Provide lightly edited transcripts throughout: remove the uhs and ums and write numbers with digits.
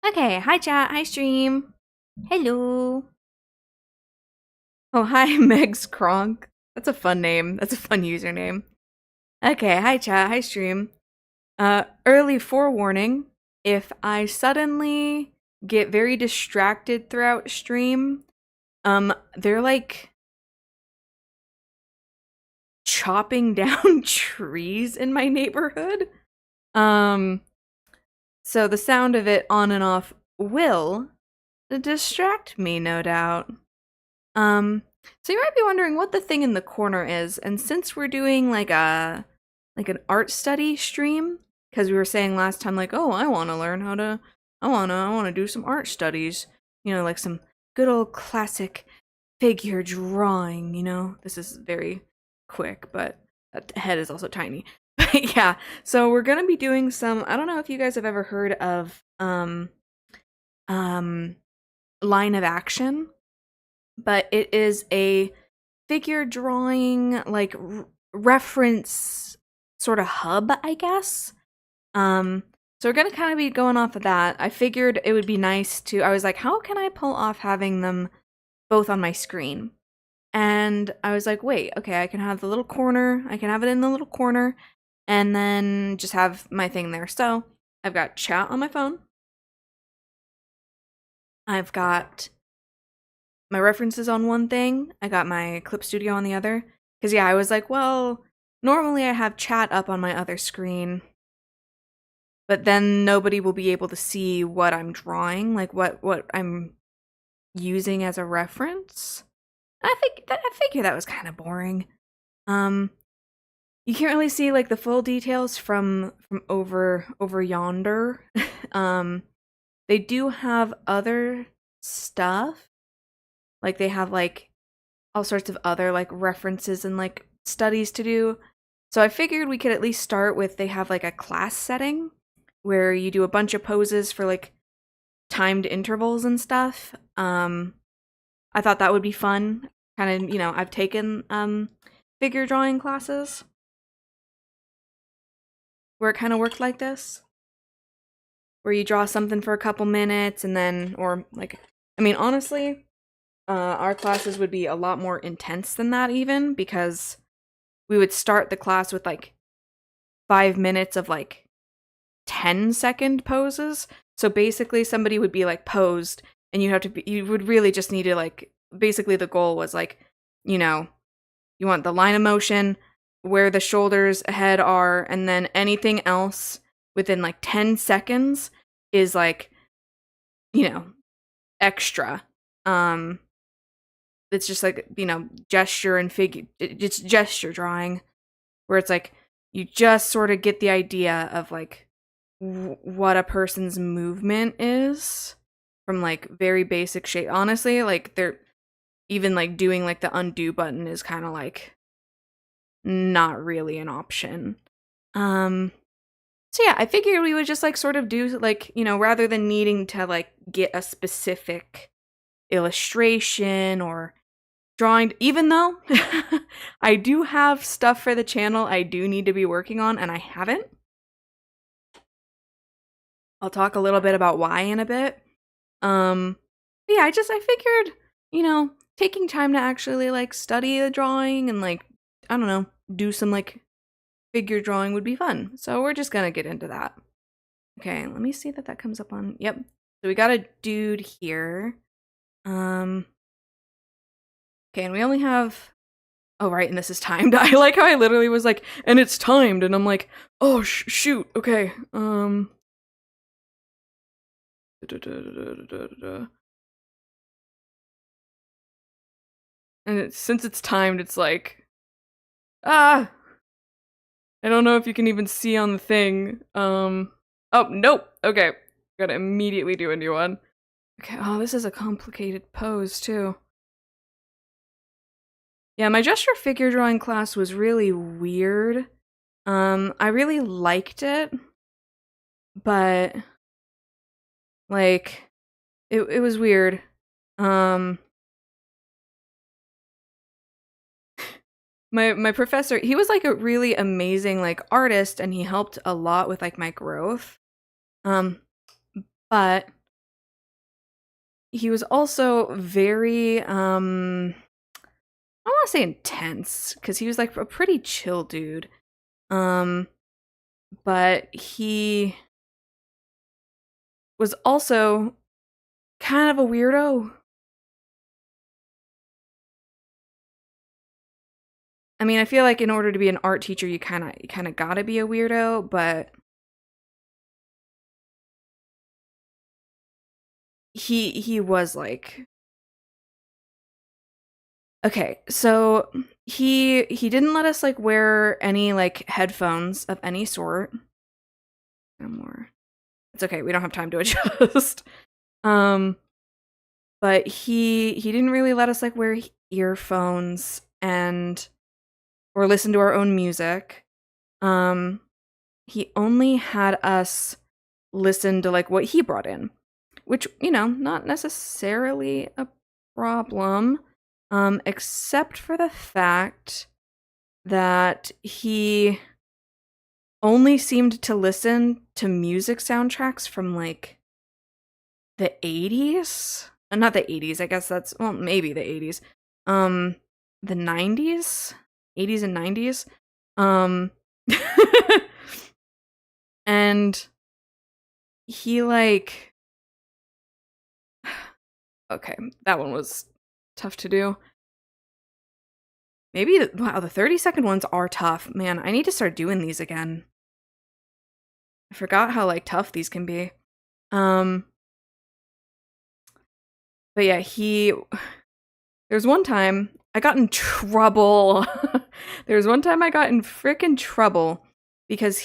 Okay, hi chat, hi stream. Hello. Oh, hi Megs Kronk. That's a fun name. That's a fun username. Okay, hi chat, hi stream. Early forewarning. If I suddenly get very distracted throughout stream, they're like chopping down trees in my neighborhood. Um, so the sound of it on and off will distract me, no doubt. So you might be wondering what the thing in the corner is, and since we're doing like an art study stream, because we were saying last time like, oh, I want to learn how to, I want to do some art studies, like some good old classic figure drawing. This is very quick, but that head is also tiny. But yeah, so we're gonna be doing some. I don't know if you guys have ever heard of um line of action, but it is a figure drawing like reference sort of hub, I guess. So we're gonna kind of be going off of that. I figured it would be nice to. I was like, how can I pull off having them both on my screen? And I was like, wait, okay, I can have the little corner. I can have it in the little corner, and then just have my thing there. So I've got chat on my phone. I've got my references on one thing. I got my Clip Studio on the other. Because, yeah, I was like, well, normally I have chat up on my other screen, but then nobody will be able to see what I'm drawing, like what I'm using as a reference. I figure that was kind of boring. Um, you can't really see like the full details from over yonder. um, they do have other stuff, like they have like all sorts of other like references and like studies to do. So I figured we could at least start with they have like a class setting where you do a bunch of poses for like timed intervals and stuff. I thought that would be fun. Kind of, I've taken figure drawing classes where it kind of worked like this, where you draw something for a couple minutes and then or like I mean honestly, our classes would be a lot more intense than that even because we would start the class with like 5 minutes of like 10-second poses. So basically somebody would be like posed and you would really just need to like basically the goal was like, you want the line of motion, where the shoulders, head are, and then anything else within like 10 seconds is like, you know, extra. Um it's just like, gesture and figure it's gesture drawing where it's like you just sort of get the idea of like what a person's movement is from like very basic shape. Honestly, like they're even like doing like the undo button is kind of like not really an option. Um so yeah, I figured we would just like sort of do like, rather than needing to like get a specific illustration or drawing, even though I do have stuff for the channel I do need to be working on and I haven't. I'll talk a little bit about why in a bit. Yeah, I figured, taking time to actually like study the drawing and like, I don't know, do some like figure drawing would be fun. So we're just gonna get into that. Okay, let me see that comes up on, yep. So we got a dude here. Okay, and we only have, oh right, and this is timed. I like how I literally was like, and it's timed, and I'm like, oh shoot, okay. And since it's timed, it's like, ah, I don't know if you can even see on the thing. Oh nope. Okay, gotta immediately do a new one. Okay. Oh, this is a complicated pose too. Yeah, my gesture figure drawing class was really weird. I really liked it, but like, it was weird. Um, my professor, he was like a really amazing like artist and he helped a lot with like my growth. Um but he was also very I don't want to say intense because he was like a pretty chill dude. But he was also kind of a weirdo. I mean, I feel like in order to be an art teacher, you kind of got to be a weirdo, but he was like, okay, so he didn't let us like wear any like headphones of any sort. No more. It's okay. We don't have time to adjust. um but he didn't really let us like wear earphones and or listen to our own music. He only had us listen to like what he brought in, which, you know, not necessarily a problem, except for the fact that he only seemed to listen to music soundtracks from like the 80s. Not the 80s, I guess that's, well, maybe the 80s. The 90s? 80s and 90s. And he like, okay, that one was tough to do. Maybe, wow, the 30-second ones are tough. Man, I need to start doing these again. I forgot how like tough these can be. But yeah, there's one time I got in trouble. There's one time I got in frickin' trouble because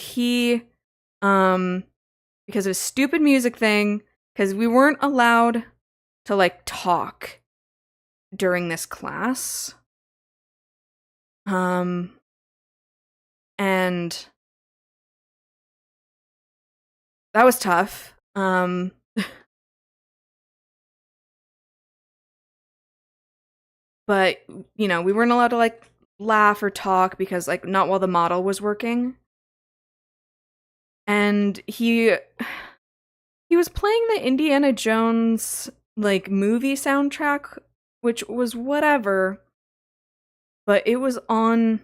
because of a stupid music thing, because we weren't allowed to like talk during this class. And that was tough. But, you know, we weren't allowed to like laugh or talk because like not while the model was working. And he was playing the Indiana Jones like movie soundtrack, which was whatever, but it was on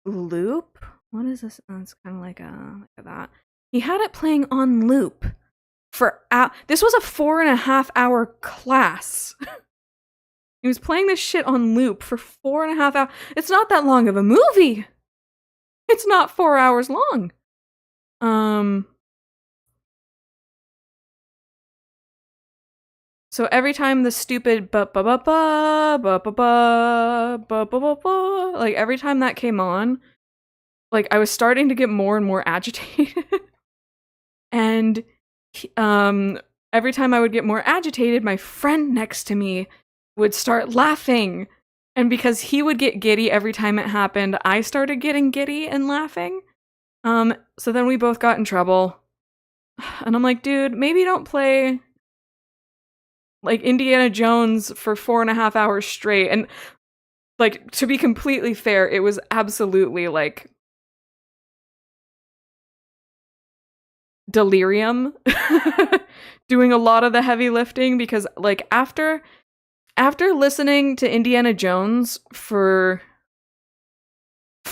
loop. What is this? Oh, it's kind of like that. He had it playing on loop for this was a 4.5-hour class. He was playing this shit on loop for 4.5 hours. It's not that long of a movie. It's not 4 hours long. So every time the stupid ba ba ba ba ba ba ba ba ba ba ba, like every time that came on, like I was starting to get more and more agitated. And every time I would get more agitated, my friend next to me would start laughing. And because he would get giddy every time it happened, I started getting giddy and laughing. So then we both got in trouble. And I'm like, dude, maybe don't play like Indiana Jones for 4.5 hours straight. And like, to be completely fair, it was absolutely like delirium doing a lot of the heavy lifting, because like after listening to Indiana Jones for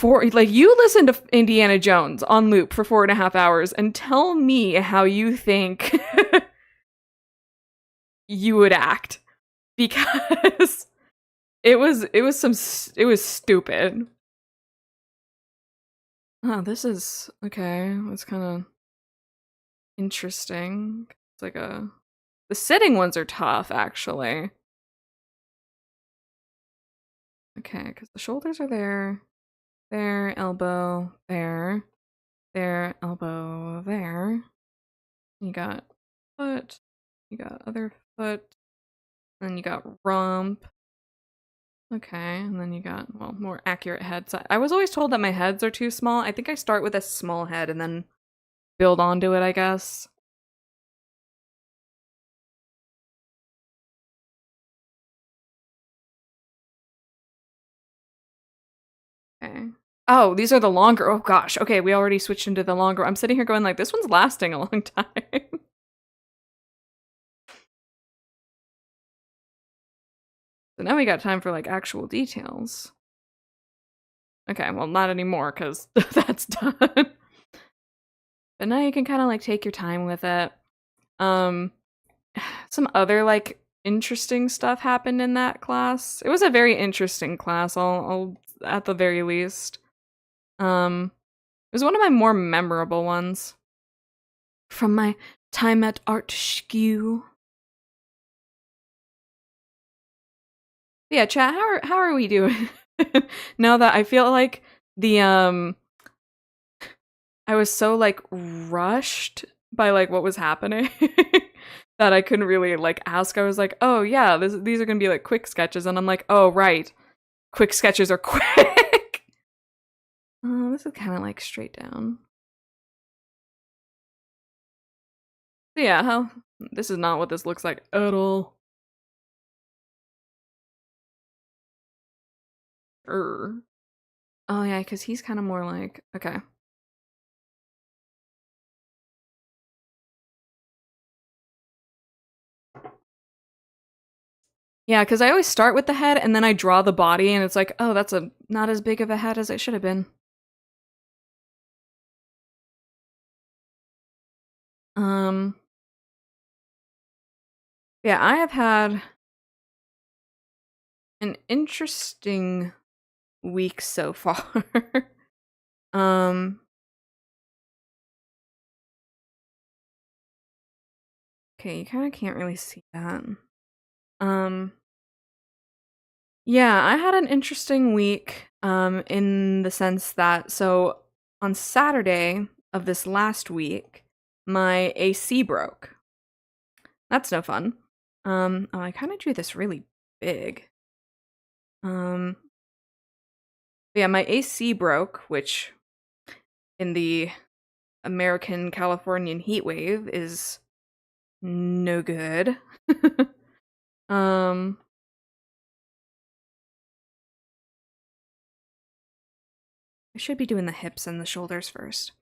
like, you listen to Indiana Jones on loop for 4.5 hours and tell me how you think you would act, because it was stupid. Oh, this is okay. It's kind of interesting. It's like the sitting ones are tough, actually. Okay, because the shoulders are there, elbow, there, elbow, there. You got foot, you got other foot, then you got rump. Okay, and then you got, well, more accurate head size. I was always told that my heads are too small. I think I start with a small head and then build onto it, I guess. Okay. Oh, these are the longer. Oh gosh. Okay, we already switched into the longer. I'm sitting here going like, this one's lasting a long time. So now we got time for like actual details. Okay, well, not anymore because that's done. But now you can kind of like take your time with it. Um, some other like interesting stuff happened in that class. It was a very interesting class. I'll at the very least. It was one of my more memorable ones from my time at Art Skew. Yeah, chat. How are we doing? Now that I feel like the I was so like rushed by like what was happening that I couldn't really like ask. I was like, "Oh yeah, these are gonna be like quick sketches," and I'm like, "Oh right, quick sketches are quick." Oh, this is kind of like straight down. So yeah, how this is not what this looks like at all. Oh yeah, because he's kind of more like okay. Yeah, because I always start with the head and then I draw the body, and it's like, oh, that's a not as big of a head as it should have been. Um, yeah, I have had an interesting week so far. um, okay, you kind of can't really see that. Um, yeah, I had an interesting week. In the sense that so on Saturday of this last week, my AC broke. That's no fun. Oh, I kind of drew this really big. Um, yeah, my AC broke, which in the American Californian heat wave is no good. um, I should be doing the hips and the shoulders first.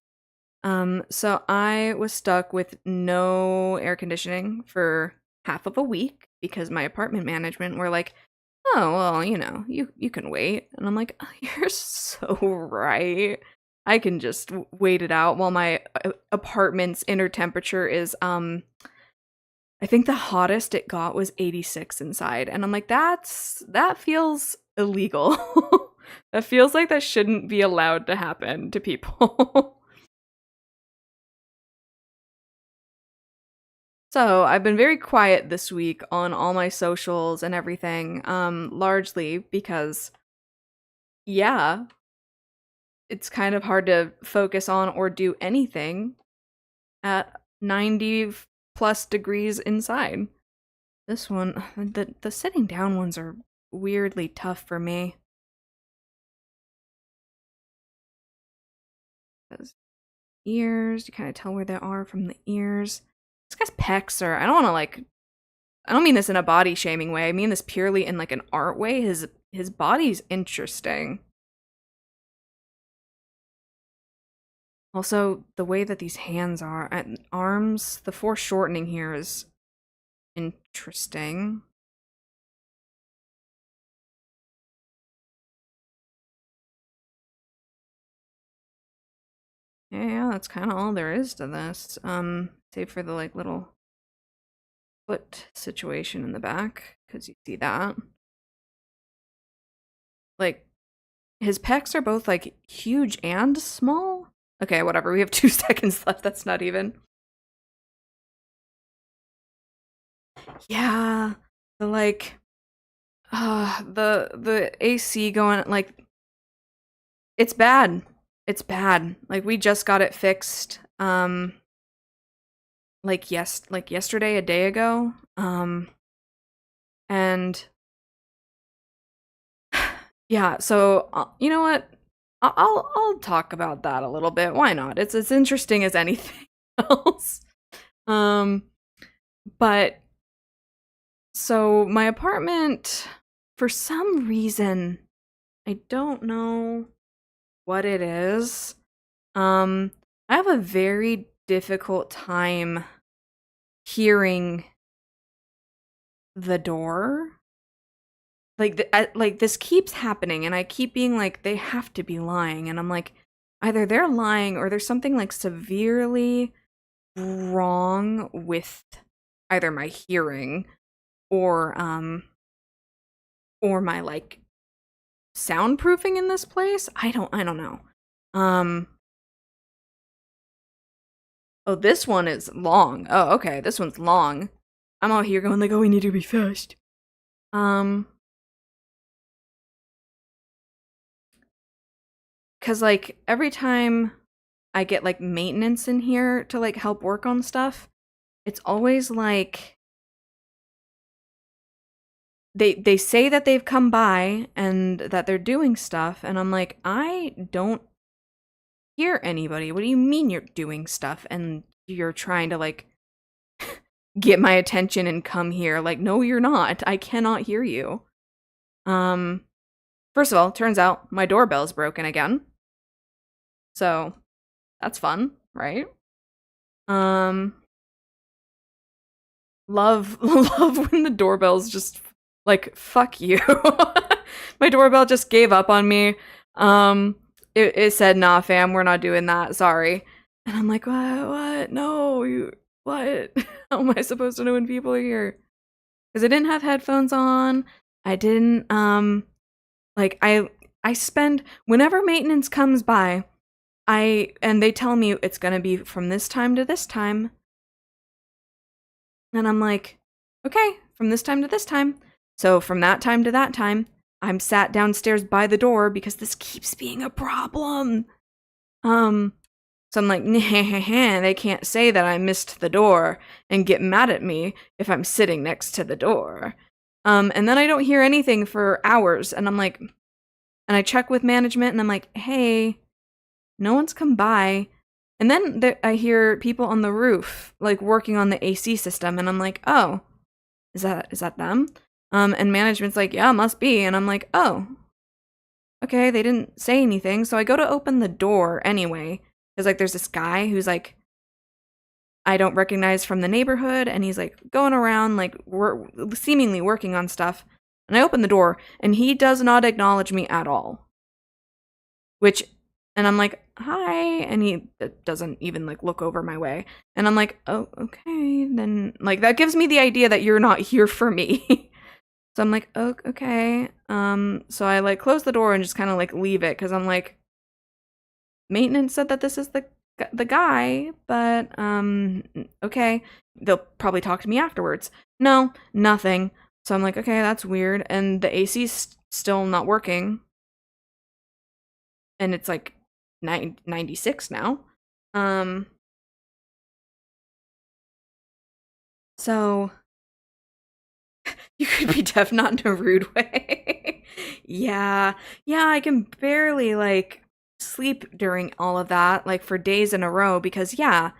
So I was stuck with no air conditioning for half of a week because my apartment management were like, "Oh, well, you can wait." And I'm like, oh, "You're so right. I can just wait it out while my apartment's inner temperature is I think the hottest it got was 86 inside." And I'm like, that feels illegal." That feels like that shouldn't be allowed to happen to people." So, I've been very quiet this week on all my socials and everything, largely because, yeah, it's kind of hard to focus on or do anything at 90 plus degrees inside. This one, the sitting down ones are weirdly tough for me. Those ears, you kind of tell where they are from the ears. This guy's pecs are, I don't want to like, I don't mean this in a body shaming way. I mean this purely in like an art way. His body's interesting. Also, the way that these hands are and arms, the foreshortening here is interesting. Yeah, that's kind of all there is to this. Save for the like little foot situation in the back, because you see that. Like his pecs are both like huge and small. Okay, whatever. We have 2 seconds left. That's not even. Yeah, the like, the AC going like it's bad. It's bad. Like we just got it fixed. Like yesterday, a day ago. And yeah. So you know what? I'll talk about that a little bit. Why not? It's as interesting as anything else. Um, but so my apartment, for some reason, I don't know what it is. I have a very difficult time hearing the door. like this keeps happening, and I keep being like, they have to be lying, and I'm like, either they're lying or there's something like severely wrong with either my hearing or my like soundproofing in this place. I don't know. Oh, this one is long. Oh, okay, this one's long. I'm out here going like, oh, we need to be fast. Cause like every time I get like maintenance in here to like help work on stuff, it's always like they say that they've come by and that they're doing stuff, and I'm like, I don't hear anybody. What do you mean you're doing stuff and you're trying to like get my attention and come here? Like, no, you're not. I cannot hear you. First of all, turns out my doorbell's broken again. So that's fun, right? Love when the doorbell's just like, fuck you. My doorbell just gave up on me. It said, nah, fam, we're not doing that. Sorry. And I'm like, what? No, what? How am I supposed to know when people are here? Because I didn't have headphones on. I didn't, like, I spend, whenever maintenance comes by, and they tell me it's gonna be from this time to this time. And I'm like, okay, from this time to this time. So from that time to that time, I'm sat downstairs by the door because this keeps being a problem. So I'm like, nah, they can't say that I missed the door and get mad at me if I'm sitting next to the door. And then I don't hear anything for hours, and I'm like, and I check with management, and I'm like, hey, no one's come by. And then I hear people on the roof, like, working on the AC system, and I'm like, oh, is that them? And management's like, yeah, must be. And I'm like, oh, okay, they didn't say anything. So I go to open the door anyway, because, like, there's this guy who's, like, I don't recognize from the neighborhood, and he's, like, going around, like, seemingly working on stuff. And I open the door, and he does not acknowledge me at all. And I'm like, hi, and he doesn't even, like, look over my way. And I'm like, oh, okay, then, like, that gives me the idea that you're not here for me. So I'm like, oh, okay. So I, like, close the door and just kind of, like, leave it, because I'm like, maintenance said that this is the guy, but, okay. They'll probably talk to me afterwards. No, nothing. So I'm like, okay, that's weird. And the AC's still not working. And it's, like, 96 now. So you could be deaf, not in a rude way. Yeah, I can barely, like, sleep during all of that, like, for days in a row, because, yeah,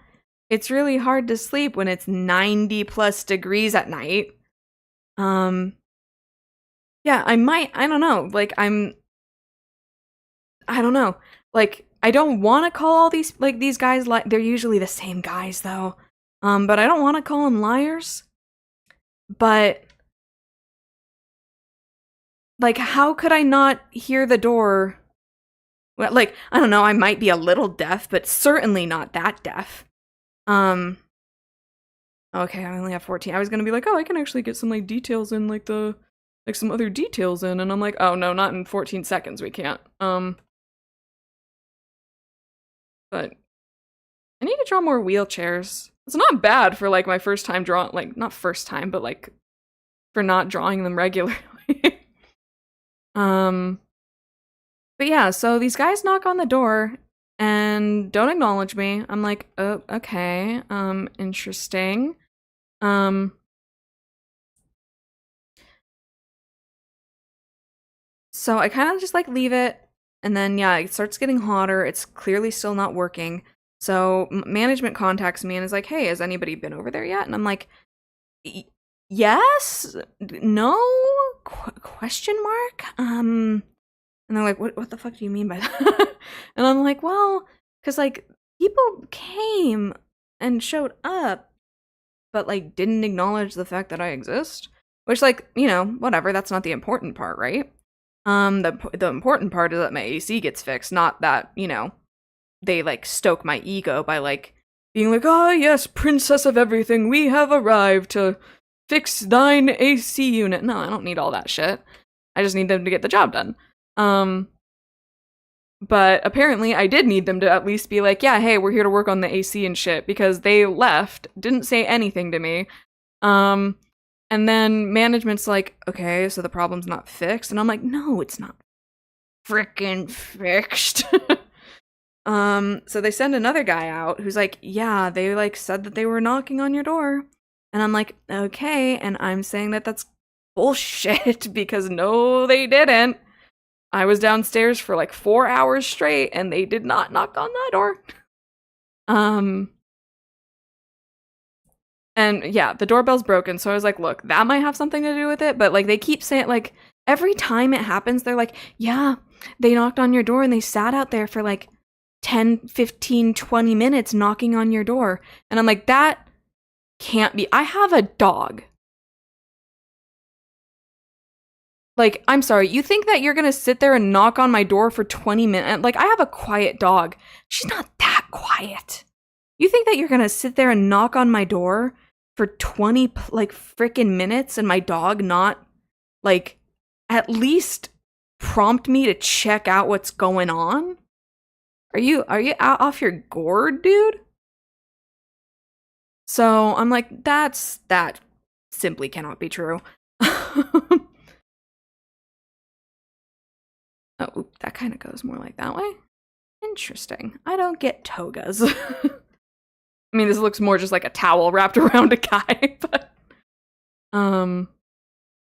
it's really hard to sleep when it's 90 plus degrees at night. Yeah, I don't know, like, I don't know, like, I don't want to call all these guys, they're usually the same guys, though, but I don't want to call them liars, but, like, how could I not hear the door? Well, like, I don't know, I might be a little deaf, but certainly not that deaf. Okay, I only have 14. I was gonna be like, oh, I can actually get some, like, details in, like, some other details in, and I'm like, oh, no, not in 14 seconds, we can't. But I need to draw more wheelchairs. It's not bad for, like, my first time drawing, like, not first time, but, like, for not drawing them regularly. But yeah, so these guys knock on the door and don't acknowledge me. I'm like, oh, okay, interesting. So I kind of just, like, leave it, and then, yeah, it starts getting hotter. It's clearly still not working. So management contacts me and is like, hey, has anybody been over there yet? And I'm like, yes? No? Question mark? And they're like, what the fuck do you mean by that? And I'm like, well, because, like, people came and showed up, but, like, didn't acknowledge the fact that I exist. which, like, you know, whatever, that's not the important part, right? The important part is that my AC gets fixed, not that, you know, they, like, stoke my ego by, like, being like, "Ah, yes, princess of everything, we have arrived to fix thine AC unit." No, I don't need all that shit. I just need them to get the job done. But apparently I did need them to at least be like, "Yeah, hey, we're here to work on the AC and shit," because they left, didn't say anything to me. And then management's like, "Okay, so the problem's not fixed." And I'm like, "No, it's not freaking fixed." So they send another guy out who's like, "Yeah, they, like, said that they were knocking on your door." And I'm like, "Okay," and I'm saying that that's bullshit because no, they didn't. I was downstairs for like 4 hours straight and they did not knock on that door. And yeah, the doorbell's broken, so I was like, look, that might have something to do with it, but like they keep saying, like, every time it happens, they're like, "Yeah, they knocked on your door and they sat out there for like 10, 15, 20 minutes knocking on your door." And I'm like, that can't be. I have a dog. Like, I'm sorry, you think that you're gonna sit there and knock on my door for 20 minutes? Like, I have a quiet dog. She's not that quiet. You think that you're gonna sit there and knock on my door for 20, like, frickin' minutes and my dog not, like, at least prompt me to check out what's going on? Are you out off your gourd, dude? So, I'm like, that simply cannot be true. Oh, that kind of goes more like that way. Interesting. I don't get togas. I mean, this looks more just like a towel wrapped around a guy, but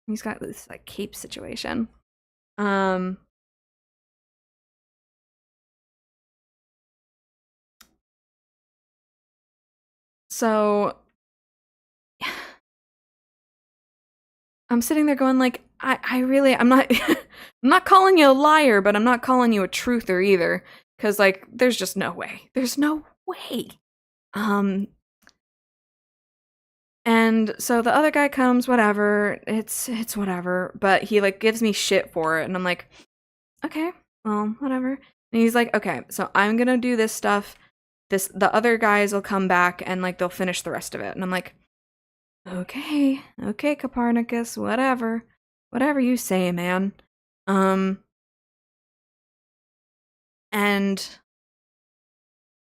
he's got this like cape situation. So I'm sitting there going like, I really, I'm not I'm not calling you a liar, but I'm not calling you a truther either. Cause like there's just no way. There's no way. And so the other guy comes, whatever, it's whatever, but he like gives me shit for it, and I'm like, okay, well, whatever. And he's like, okay, so I'm gonna do this stuff. The other guys will come back and like they'll finish the rest of it. And I'm like, okay, Copernicus, whatever you say, man. And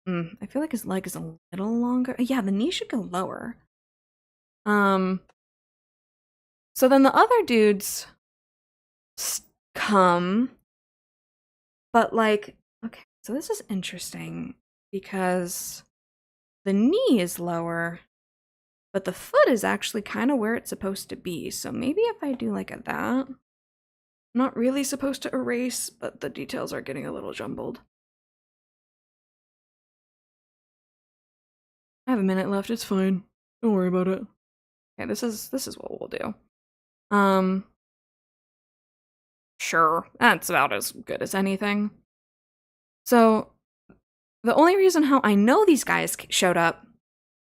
I feel like his leg is a little longer. Yeah, the knee should go lower. So then the other dudes come, but like, okay, so this is interesting because the knee is lower, but the foot is actually kind of where it's supposed to be. So maybe if I do like that, I'm not really supposed to erase, but the details are getting a little jumbled. I have a minute left, it's fine. Don't worry about it. Okay, this is what we'll do. Sure, that's about as good as anything. So, the only reason how I know these guys showed up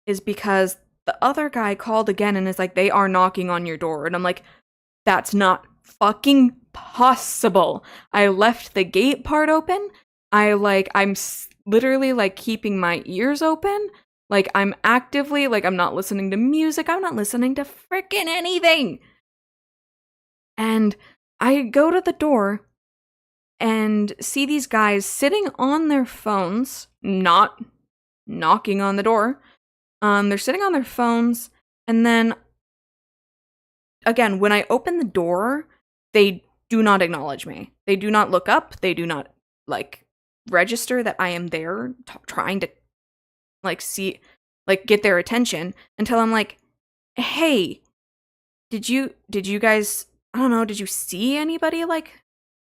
is because the other guy called again and is like, "They are knocking on your door." And I'm like, that's not fucking possible. I left the gate part open. I'm literally like keeping my ears open. Like I'm actively, like I'm not listening to music. I'm not listening to frickin' anything. And I go to the door and see these guys sitting on their phones, not knocking on the door. They're sitting on their phones, and then again, when I open the door, they do not acknowledge me. They do not look up. They do not like register that I am there, trying to like see, like get their attention until I'm like, "Hey, did you guys? I don't know. Did you see anybody like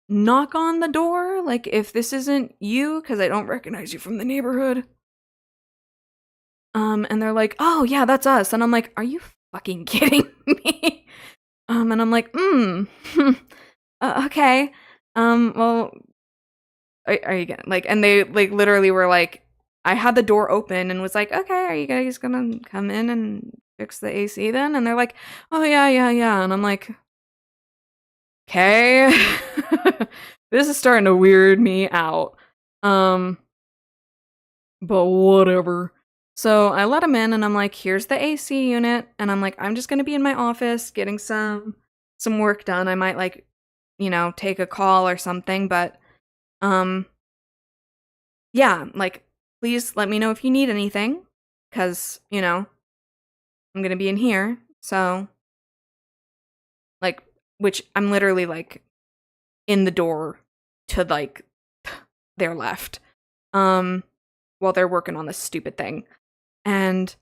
knock on the door? Like if this isn't you, because I don't recognize you from the neighborhood." And they're like, "Oh yeah, that's us." And I'm like, "Are you fucking kidding me?" And I'm like, okay. Well, are you gonna like? And they like literally were like, I had the door open and was like, "Okay, are you guys gonna come in and fix the AC then? And they're like, oh, yeah. And I'm like, okay. This is starting to weird me out. But whatever. So I let him in and I'm like, here's the AC unit. And I'm like, I'm just gonna be in my office getting some work done. I might like, take a call or something, but um yeah, like please let me know if you need anything. Cause, I'm gonna be in here. So like which I'm literally like in the door to like their left. While they're working on this stupid thing. And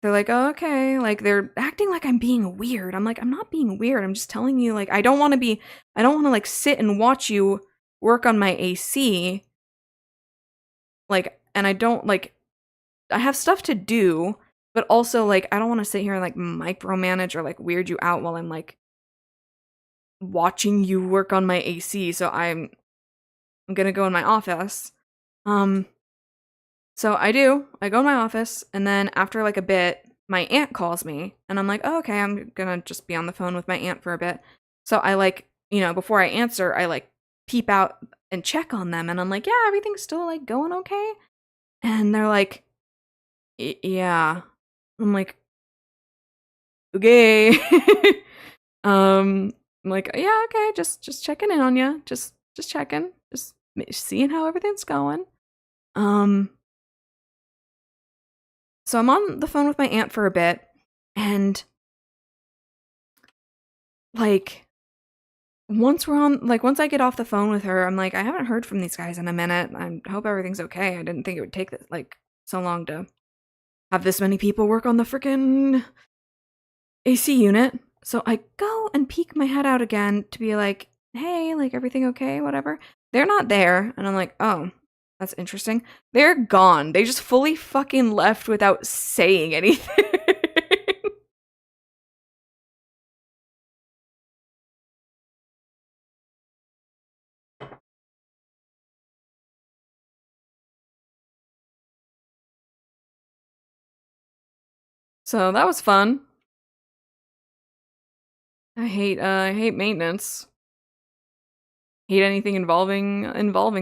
they're like, oh, okay. Like, they're acting like I'm being weird. I'm like, I'm not being weird. I'm just telling you, like, I don't want to, like, sit and watch you work on my AC. Like, and I don't, like, I have stuff to do, but also, like, I don't want to sit here and, like, micromanage or, like, weird you out while I'm, like, watching you work on my AC. So I'm gonna go in my office. So I do. I go in my office, and then after like a bit, my aunt calls me, and I'm like, oh, okay, I'm gonna just be on the phone with my aunt for a bit. So I like, before I answer, I like peep out and check on them, and I'm like, yeah, everything's still like going okay. And they're like, yeah. I'm like, okay. I'm like, yeah, okay, just checking in on you, just checking, just seeing how everything's going. So I'm on the phone with my aunt for a bit, and like once I get off the phone with her, I'm like, I haven't heard from these guys in a minute. I hope everything's okay. I didn't think it would take this like so long to have this many people work on the freaking AC unit. So I go and peek my head out again to be like, hey, like everything okay, whatever. They're not there, and I'm like, oh, that's interesting. They're gone. They just fully fucking left without saying anything. So that was fun. I hate maintenance. Hate anything involving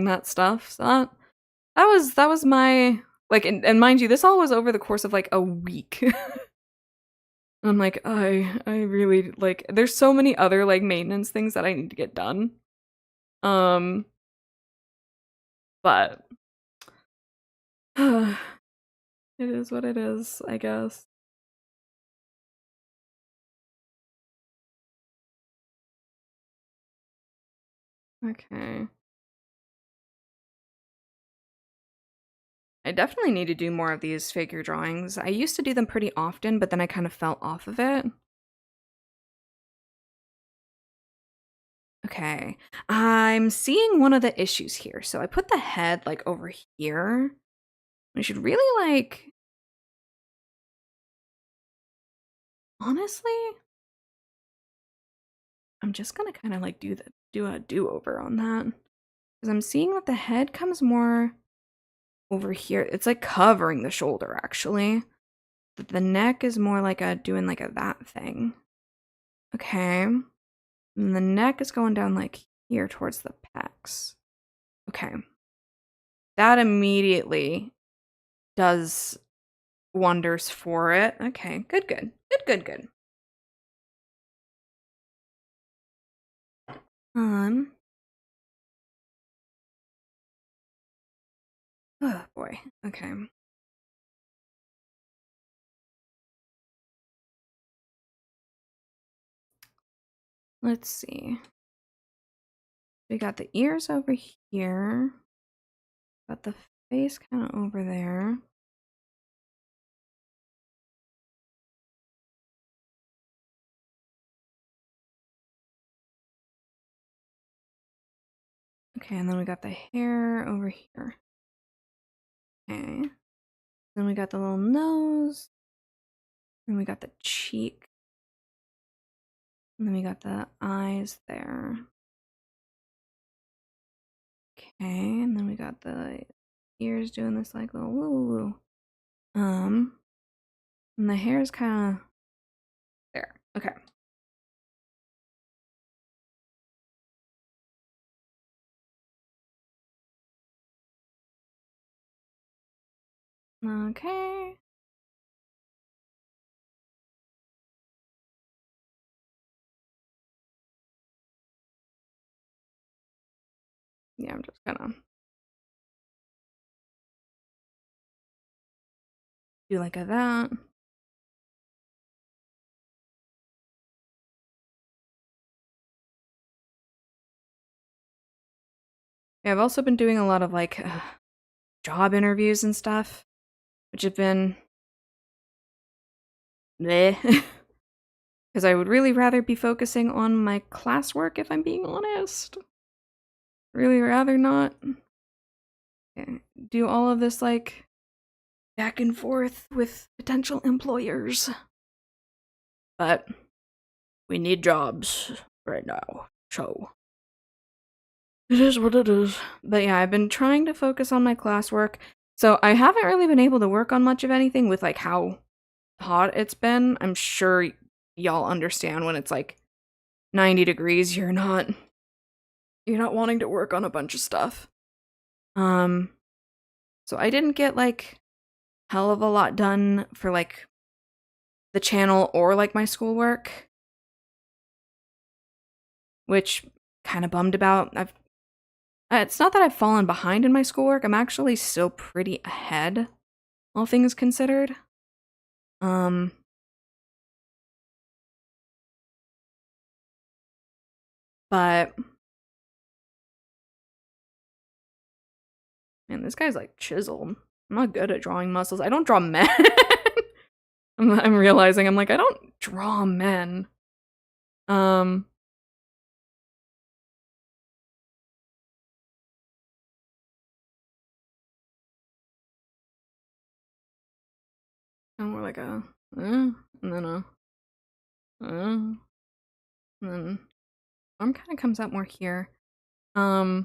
that stuff. So that was my like, and mind you, this all was over the course of like a week. I'm like, I really like. There's so many other like maintenance things that I need to get done. Um, but it is what it is, I guess. Okay. I definitely need to do more of these figure drawings. I used to do them pretty often, but then I kind of fell off of it. Okay. I'm seeing one of the issues here. So I put the head like over here. I should really like honestly, I'm just gonna kind of like do a do-over on that. Because I'm seeing that the head comes more over here. It's like covering the shoulder actually. But the neck is more like a doing like a that thing. Okay. And the neck is going down like here towards the pecs. Okay. That immediately does wonders for it. Okay, good. Um, oh boy. Okay. Let's see. We got the ears over here. Got the face kind of over there. Okay, and then we got the hair over here. Okay. Then we got the little nose. Then we got the cheek. And then we got the eyes there. Okay, and then we got the ears doing this like little woo woo. And the hair is kind of there. Okay. Okay. Yeah, I'm just gonna do like that. Yeah, I've also been doing a lot of like job interviews and stuff, which have been bleh. Because I would really rather be focusing on my classwork if I'm being honest. Really rather not do all of this like back and forth with potential employers. But we need jobs right now, so it is what it is. But yeah, I've been trying to focus on my classwork, so I haven't really been able to work on much of anything with like how hot it's been. I'm sure y'all understand when it's like 90 degrees, you're not wanting to work on a bunch of stuff. So I didn't get like hell of a lot done for like the channel or like my schoolwork, which kind of bummed about. It's not that I've fallen behind in my schoolwork. I'm actually still pretty ahead, all things considered. But man, this guy's like chiseled. I'm not good at drawing muscles. I don't draw men. I'm realizing I'm like I don't draw men. And we're like and then and then arm kind of comes out more here. Yeah,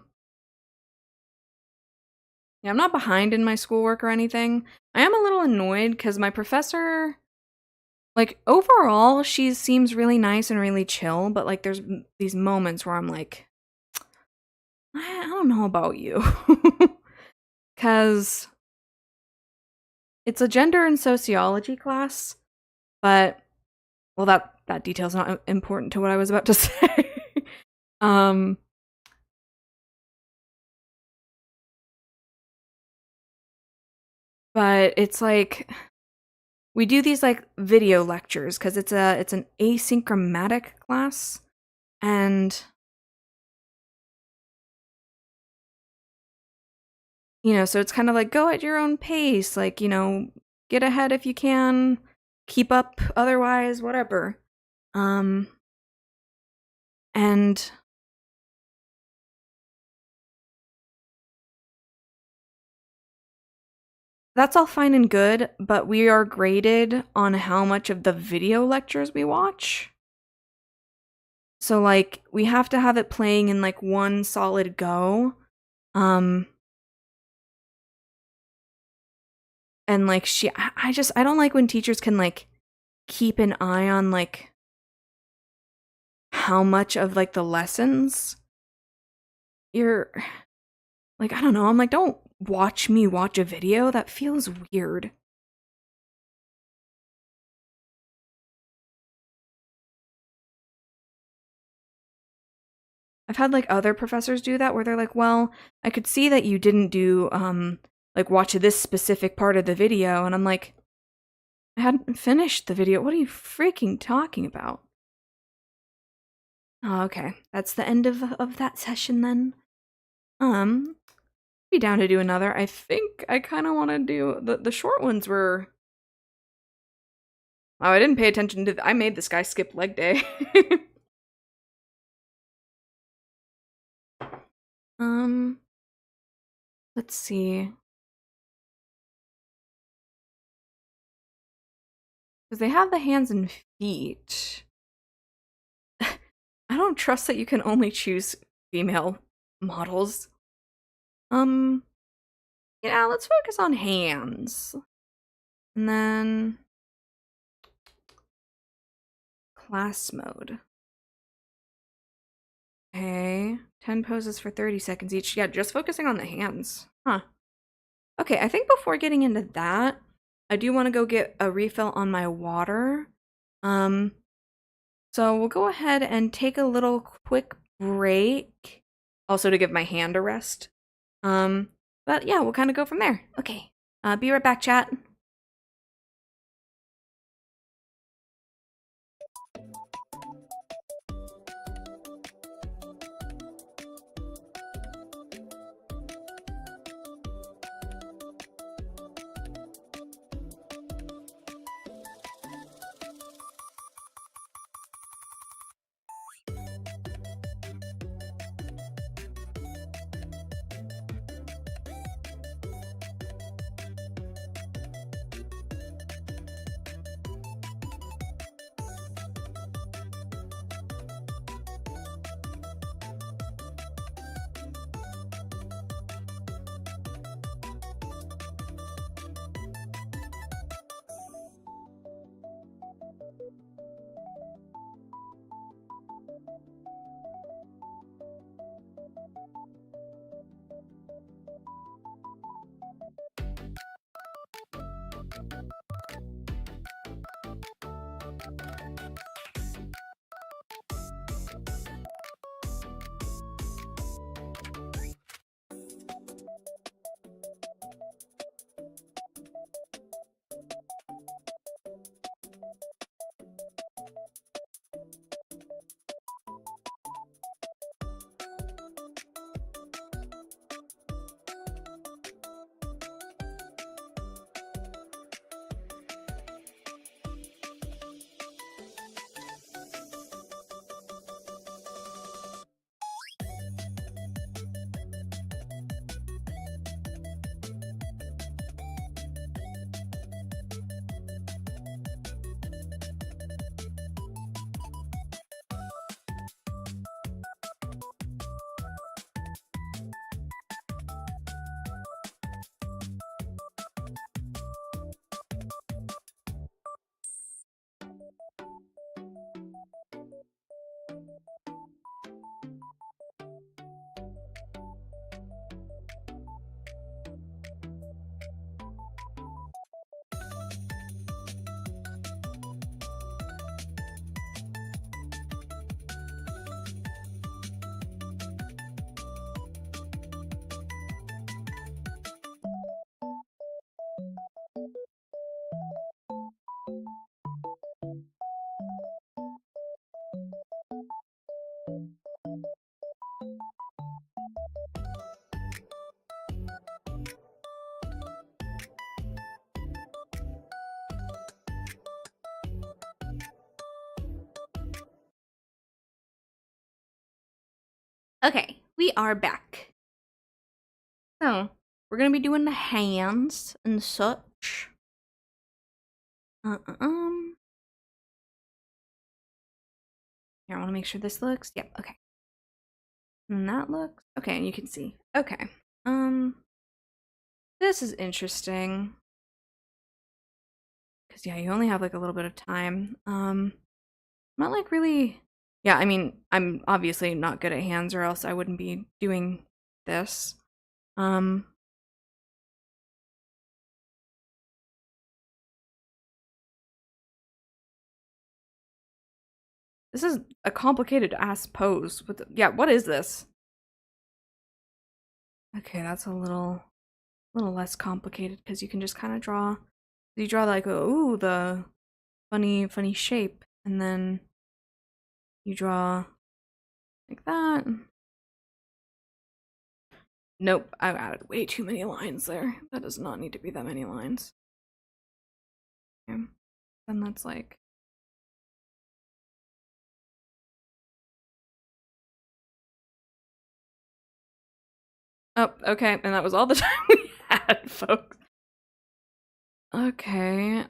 I'm not behind in my schoolwork or anything. I am a little annoyed because my professor, like, overall, she seems really nice and really chill, but, like, there's these moments where I'm like, I don't know about you. Because it's a gender and sociology class, but, well, that detail's not important to what I was about to say. um, but it's like, we do these, like, video lectures because it's an asynchromatic class, and so it's kind of like go at your own pace, like, get ahead if you can, keep up otherwise, whatever. And that's all fine and good, but we are graded on how much of the video lectures we watch. So, like, we have to have it playing in, like, one solid go. And, like, I don't like when teachers can, like, keep an eye on, like, how much of, like, the lessons you're like, I don't know, I'm like, don't watch me watch a video, that feels weird. I've had, like, other professors do that where they're like, well, I could see that you didn't do, like, watch this specific part of the video, and I'm like, I hadn't finished the video, what are you freaking talking about? Oh, okay, that's the end of that session then. Be down to do another. I think I kind of want to do, the short ones were, oh, I didn't pay attention to, I made this guy skip leg day. Let's see. Because they have the hands and feet. I don't trust that you can only choose female models. Yeah, let's focus on hands. And then class mode. Okay, 10 poses for 30 seconds each. Yeah, just focusing on the hands. Huh. Okay, I think before getting into that, I do want to go get a refill on my water. So we'll go ahead and take a little quick break, also to give my hand a rest. But yeah, we'll kind of go from there. Okay, be right back, chat. Okay, we are back. So, we're gonna be doing the hands and such. Here, I want to make sure this looks. Yep, okay. And that looks okay, and you can see. Okay. This is interesting. Because yeah, you only have like a little bit of time. Not like really. Yeah, I mean, I'm obviously not good at hands, or else I wouldn't be doing this. This is a complicated ass pose. Yeah, what is this? Okay, that's a little less complicated because you can just kind of draw. You draw like, ooh, the funny shape, and then you draw like that. Nope, I've added way too many lines there. That does not need to be that many lines. Okay. Then that's like. Oh, okay, and that was all the time we had, folks. Okay.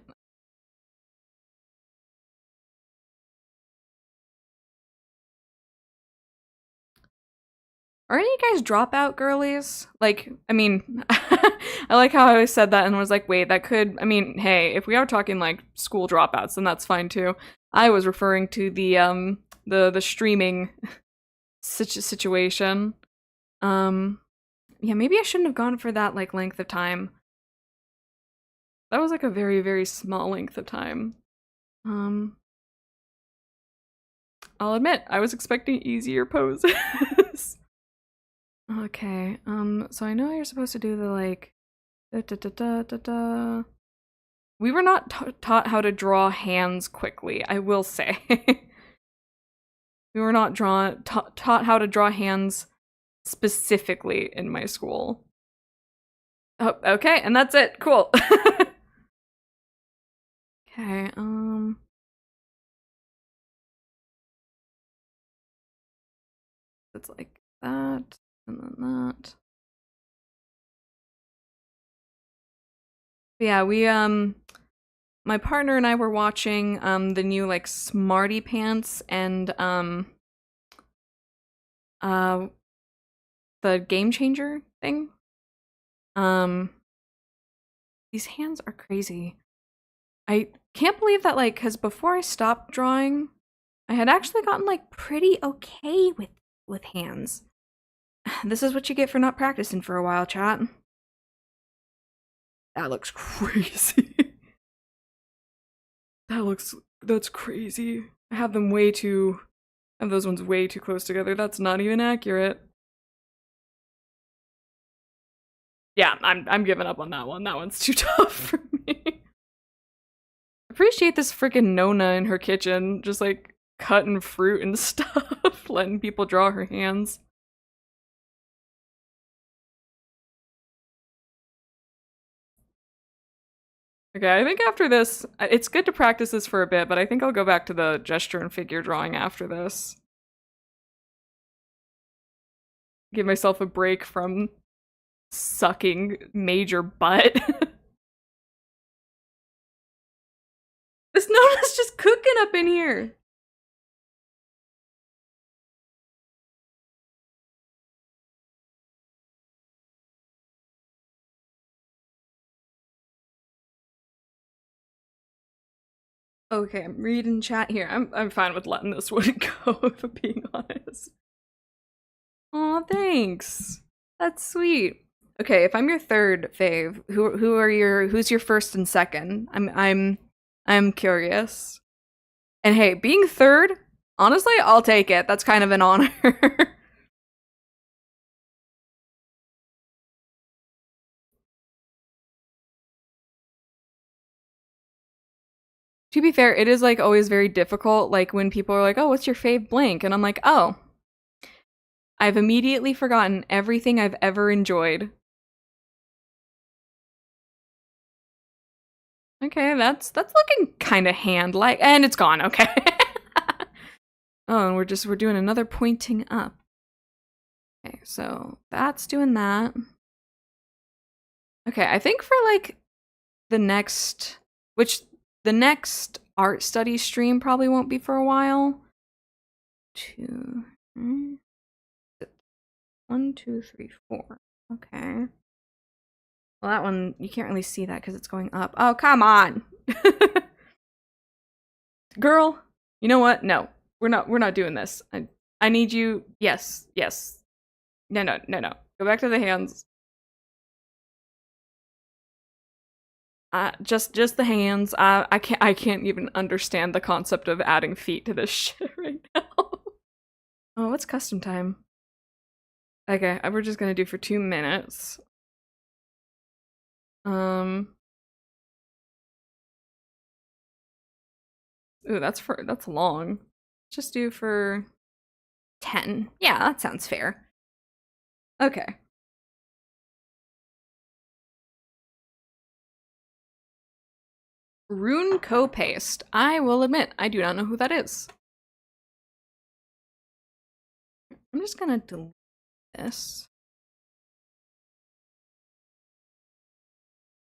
Are any of you guys dropout girlies? Like, I mean, I like how I said that and was like, wait, that could, I mean, hey, if we are talking like school dropouts, then that's fine too. I was referring to the streaming situation. Yeah, maybe I shouldn't have gone for that like length of time. That was like a very, very small length of time. I'll admit, I was expecting easier poses. Okay, so I know you're supposed to do the like da da da da da da. We were not taught how to draw hands quickly, I will say. We were not taught how to draw hands specifically in my school. Oh, okay, and that's it. Cool. Okay, it's like that, and then that. But yeah, we, my partner and I were watching, the new, like, Smarty Pants and, the Game Changer thing. These hands are crazy. I can't believe that, like, because before I stopped drawing, I had actually gotten, like, pretty okay with hands. This is what you get for not practicing for a while, chat. That looks crazy. That's crazy. I have them way too, I have those ones way too close together. That's not even accurate. Yeah, I'm giving up on that one. That one's too tough for me. Appreciate this freaking Nona in her kitchen, just like cutting fruit and stuff, letting people draw her hands. Okay, I think after this, it's good to practice this for a bit, but I think I'll go back to the gesture and figure drawing after this. Give myself a break from sucking major butt. This Nona's just cooking up in here. Okay, I'm reading chat here. I'm fine with letting this one go, if I'm being honest. Aw, thanks. That's sweet. Okay, if I'm your third fave, who's your first and second? I'm curious. And hey, being third, honestly, I'll take it. That's kind of an honor. To be fair, it is like always very difficult, like when people are like, oh, what's your fave blank? And I'm like, oh, I've immediately forgotten everything I've ever enjoyed. Okay, that's looking kind of hand-like, and it's gone, okay. Oh, and we're doing another pointing up. Okay, so that's doing that. Okay, I think for like the next art study stream probably won't be for a while. 1, 2, 3, 4. Okay. Well, that one you can't really see that because it's going up. Oh, come on, girl. You know what? No, we're not doing this. I need you. Yes. No. Go back to the hands. Just the hands. I can't even understand the concept of adding feet to this shit right now. Oh, what's custom time? Okay, we're just gonna do for 2 minutes. Ooh, that's long. Just do for 10. Yeah, that sounds fair. Okay. Rune Co-Paste. I will admit, I do not know who that is. I'm just gonna delete this.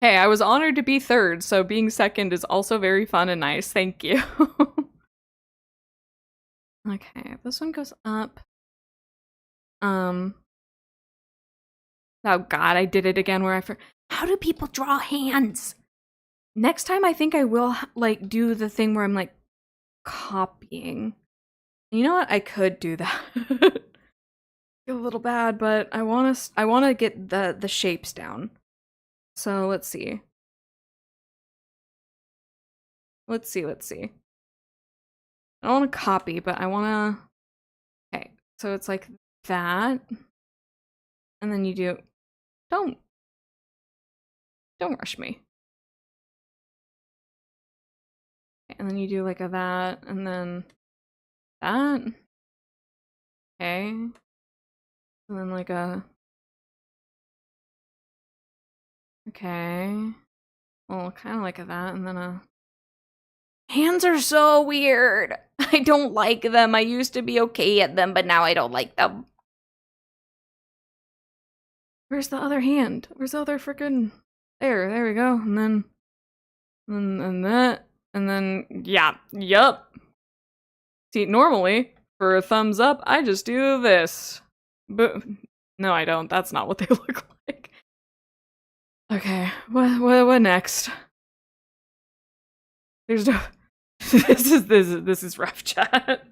Hey, I was honored to be third, so being second is also very fun and nice. Thank you. Okay, this one goes up. Oh god, I did it again where how do people draw hands? Next time I think I will like do the thing where I'm like copying. You know what? I could do that. Feel a little bad, but I want to get the shapes down. So, let's see. Let's see. I don't want to copy, but I want to okay. So it's like that. And then you do don't rush me. Okay, and then you do like a that and then that. Okay. And then like a okay. Well, kind of like a that and then a hands are so weird. I don't like them. I used to be okay at them, but now I don't like them. Where's the other hand? Where's the other freaking there we go. And then and that and then yeah, yup. See, normally for a thumbs up, I just do this. But no, I don't. That's not what they look like. Okay, what next? There's no this is rough, chat.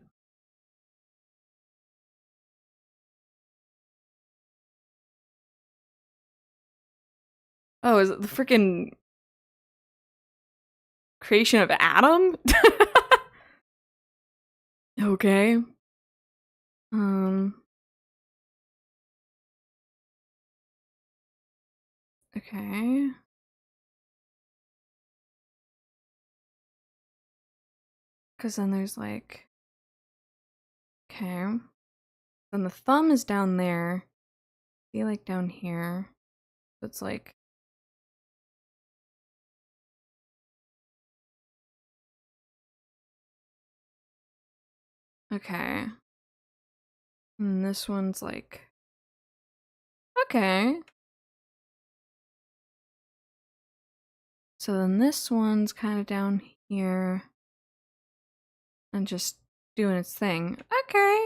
Oh, is it the freaking creation of Adam? Okay. Okay. Because then there's like okay. Then the thumb is down there. I feel like down here. So it's like okay. And this one's like okay. So then this one's kind of down here and just doing its thing. Okay.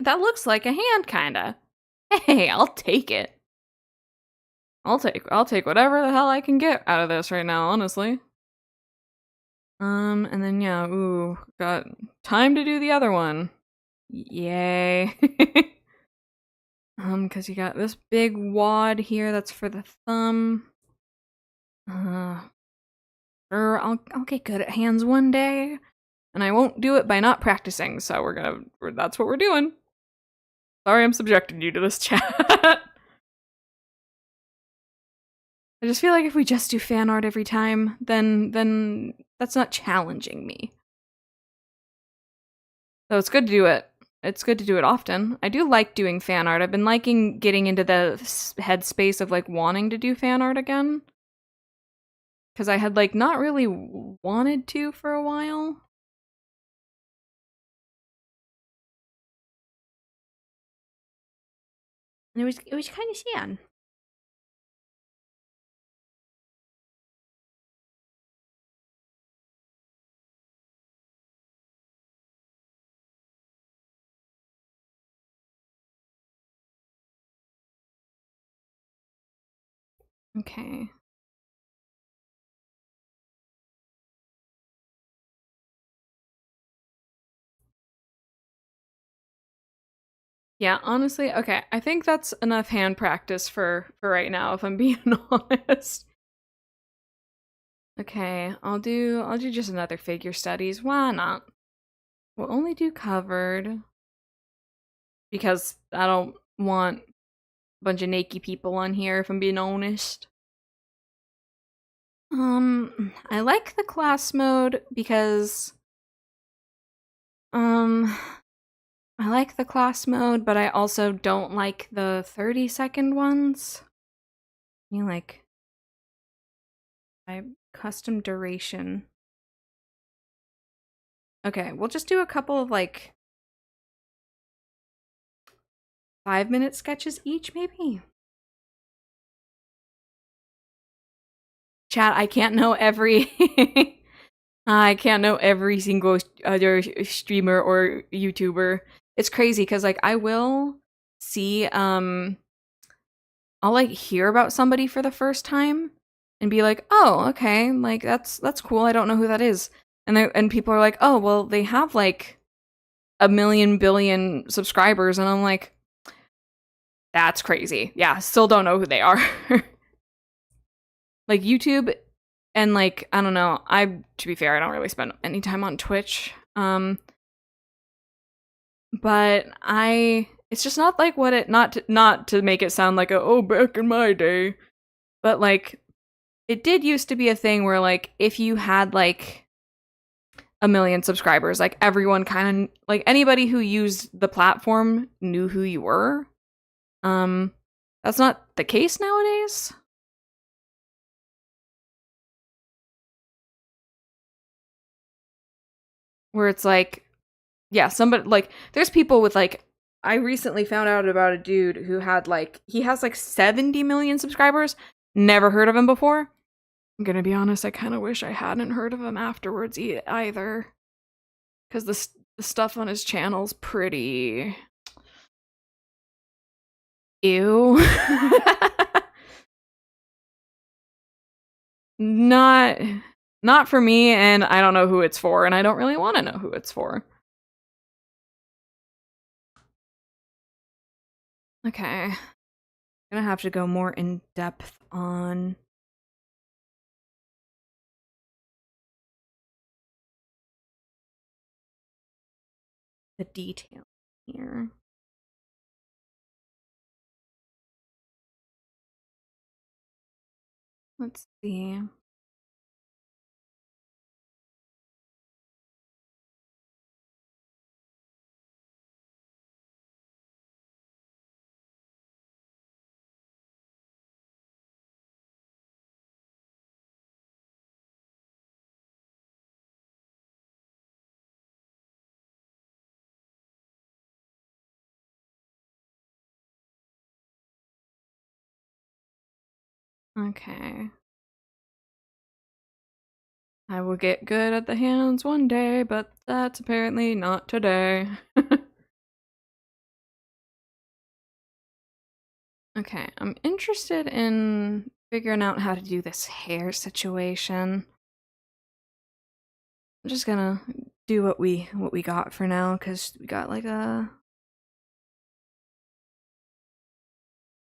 That looks like a hand kinda. Hey, I'll take it. I'll take whatever the hell I can get out of this right now, honestly. And then yeah, ooh, got time to do the other one. Yay. Because you got this big wad here that's for the thumb. Sure, I'll get good at hands one day. And I won't do it by not practicing, so that's what we're doing. Sorry I'm subjecting you to this chat. I just feel like if we just do fan art every time, then that's not challenging me. So it's good to do it. It's good to do it often. I do like doing fan art. I've been liking getting into the headspace of like wanting to do fan art again. Because I had like not really wanted to for a while. And it was kind of sad. Okay. Yeah, honestly, okay. I think that's enough hand practice for right now, if I'm being honest. Okay, I'll do just another figure studies. Why not? We'll only do covered because I don't want a bunch of naked people on here, if I'm being honest. I like the class mode because I like the class mode, but I also don't like the 30-second ones. I mean, like, custom duration. Okay, we'll just do a couple of, like, 5-minute sketches each, maybe? Chat, I can't know every... I can't know every single other streamer or YouTuber. It's crazy, because, like, I will see I'll like hear about somebody for the first time and be like, "Oh, okay, like that's cool. I don't know who that is." And people are like, "Oh, well, they have like a million billion subscribers." And I'm like, "That's crazy." Yeah, still don't know who they are. Like YouTube and like I don't know. To be fair, I don't really spend any time on Twitch. But it's just not like what it not to make it sound like oh back in my day, but like it did used to be a thing where like if you had like a million subscribers, like everyone kind of like anybody who used the platform knew who you were. Um that's not the case nowadays. Where it's like yeah, somebody like there's people with like I recently found out about a dude who had like he has like 70 million subscribers. Never heard of him before. I'm gonna be honest, I kind of wish I hadn't heard of him afterwards either. Because the stuff on his channel's pretty. Ew. not not for me, and I don't know who it's for, and I don't really want to know who it's for. Okay. I'm gonna have to go more in depth on the detail here. Let's see. Okay. I will get good at the hands one day, but that's apparently not today. Okay, I'm interested in figuring out how to do this hair situation. I'm just gonna do what we got for now, because we got like a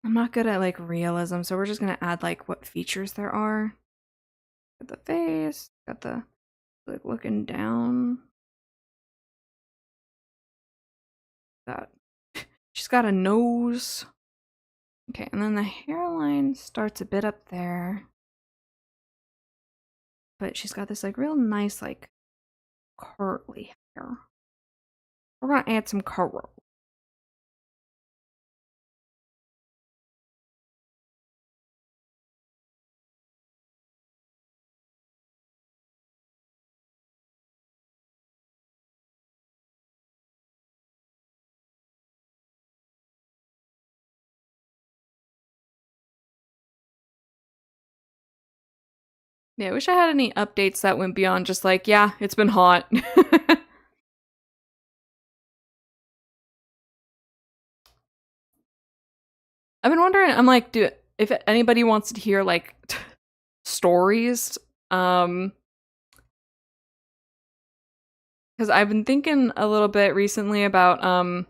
I'm not good at like realism, so we're just gonna add like what features there are. Got the face, got the like looking down. Got she's got a nose. Okay, and then the hairline starts a bit up there. But she's got this like real nice like curly hair. We're gonna add some curl. Yeah, I wish I had any updates that went beyond just like, yeah, it's been hot. I've been wondering, I'm like, if anybody wants to hear like stories, because I've been thinking a little bit recently about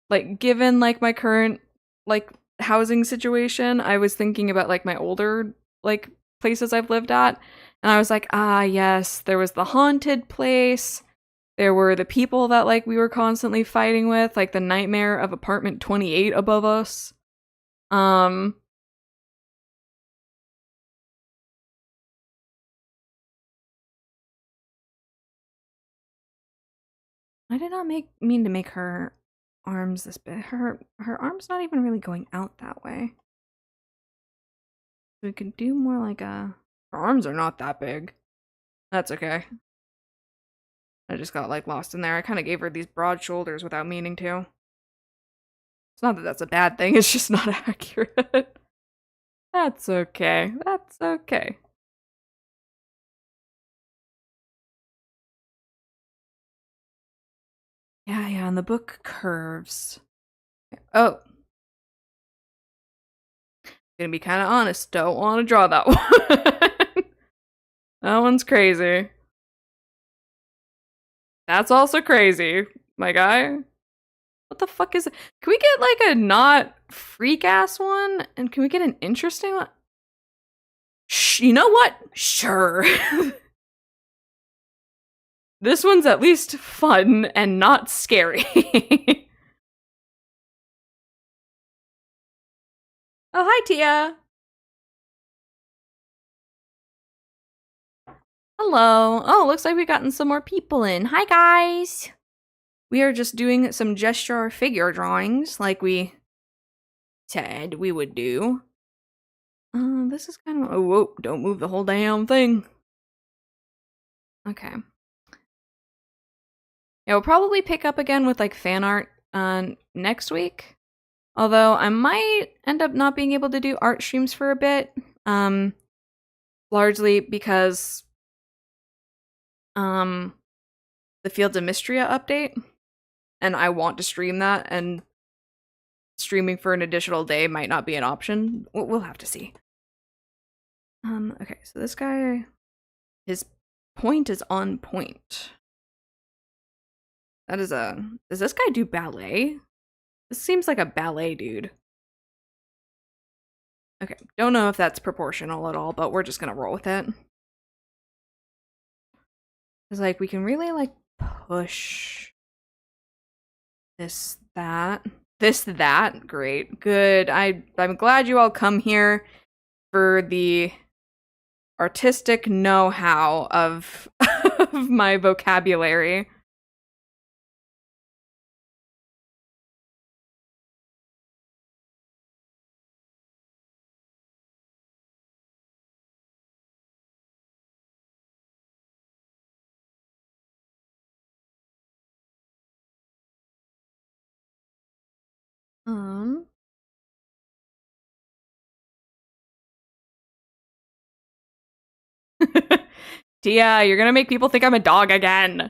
like given like my current like housing situation, I was thinking about like my older like places I've lived at, and I was like, ah, yes, there was the haunted place. There were the people that like we were constantly fighting with, like the nightmare of apartment 28 above us. Um I did not mean to make her arms this big. Her arm's not even really going out that way. We could do more like a her arms are not that big. That's okay. I just got like lost in there. I kind of gave her these broad shoulders without meaning to. It's not that that's a bad thing, it's just not accurate. That's okay. That's okay. Yeah, yeah, and the book curves. Oh. Gonna be kind of honest, don't want to draw that one. That one's crazy. That's also crazy, my guy. What the fuck is it? Can we get like a not freak ass one? And can we get an interesting one? You know what? Sure. This one's at least fun and not scary. Oh, hi, Tia. Hello. Oh, looks like we've gotten some more people in. Hi, guys. We are just doing some gesture figure drawings like we said we would do. This is kind of... Oh, whoa, don't move the whole damn thing. Okay. Yeah, we'll probably pick up again with, like, fan art next week. Although, I might end up not being able to do art streams for a bit. Largely because... the Fields of Mystria update. And I want to stream that, and streaming for an additional day might not be an option. We'll have to see. Okay, so this guy, his point is on point. That is does this guy do ballet? This seems like a ballet dude. Okay, don't know if that's proportional at all, but we're just gonna roll with it. It's like, we can really, like, push this, that. This, that, great, good. I'm glad you all come here for the artistic know-how of, of my vocabulary. Tia, you're gonna make people think I'm a dog again.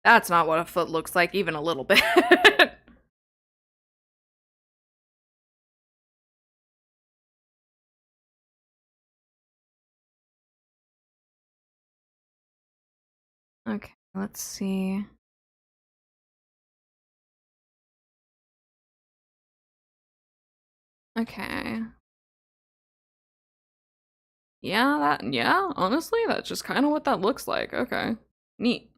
That's not what a foot looks like, even a little bit. Okay, let's see. Okay. Yeah, honestly, that's just kind of what that looks like. Okay. Neat.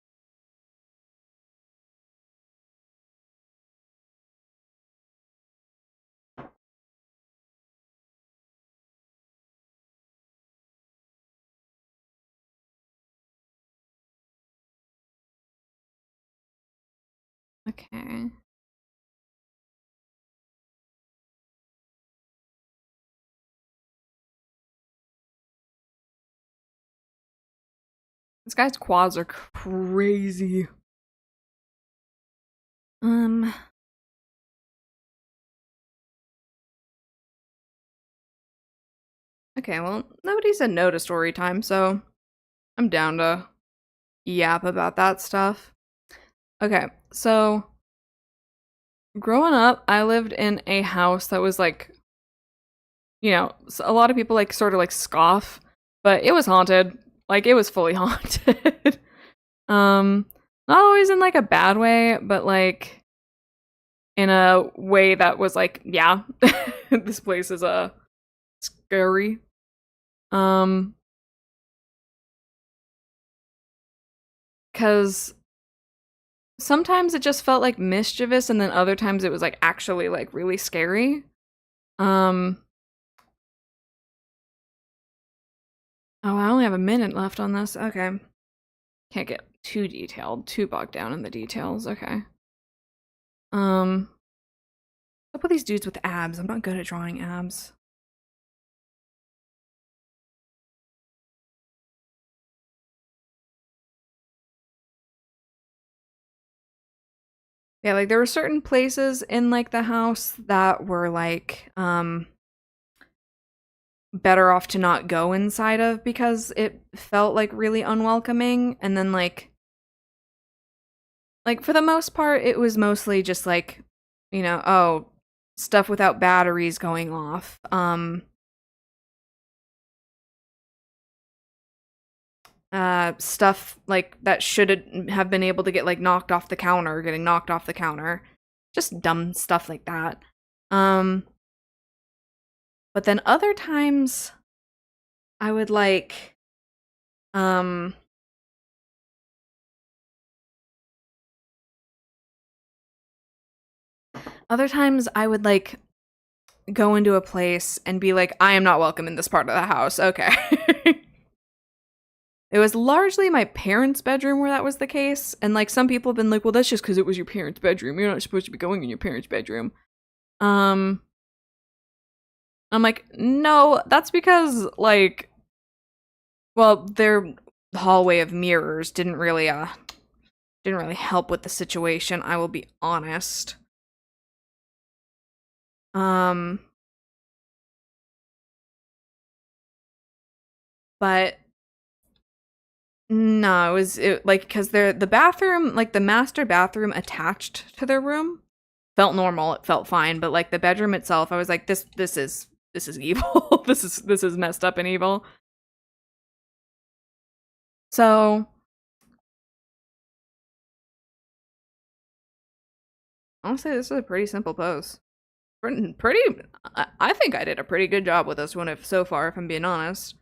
Okay. This guy's quads are crazy. Okay, well, nobody said no to story time, so I'm down to yap about that stuff. Okay, so growing up, I lived in a house that was like, you know, a lot of people like sort of like scoff, but it was haunted. Like, it was fully haunted. Not always in like a bad way, but like in a way that was like, yeah, this place is scary. Cause sometimes it just felt like mischievous, and then other times it was like actually like really scary. Oh, I only have a minute left on this. Okay. Can't get too detailed, too bogged down in the details. Okay. What's up with these dudes with abs? I'm not good at drawing abs. Yeah, like there were certain places in like the house that were like better off to not go inside of because it felt like really unwelcoming. And then like for the most part, it was mostly just like, oh, stuff without batteries going off. Stuff like that should have been able to get like knocked off the counter, getting knocked off the counter. Just dumb stuff like that. But then other times I would like other times I would like go into a place and be like, I am not welcome in this part of the house. Okay. It was largely my parents' bedroom where that was the case. And like some people have been like, well, that's just because it was your parents' bedroom. You're not supposed to be going in your parents' bedroom. I'm like, no, that's because like, well, their hallway of mirrors didn't really help with the situation, I will be honest. But no, it like because the bathroom, like the master bathroom attached to their room, felt normal. It felt fine, but like the bedroom itself, I was like, this is evil. this is messed up and evil. So honestly, this is a pretty simple pose. Pretty. I think I did a pretty good job with this one, if so far, if I'm being honest.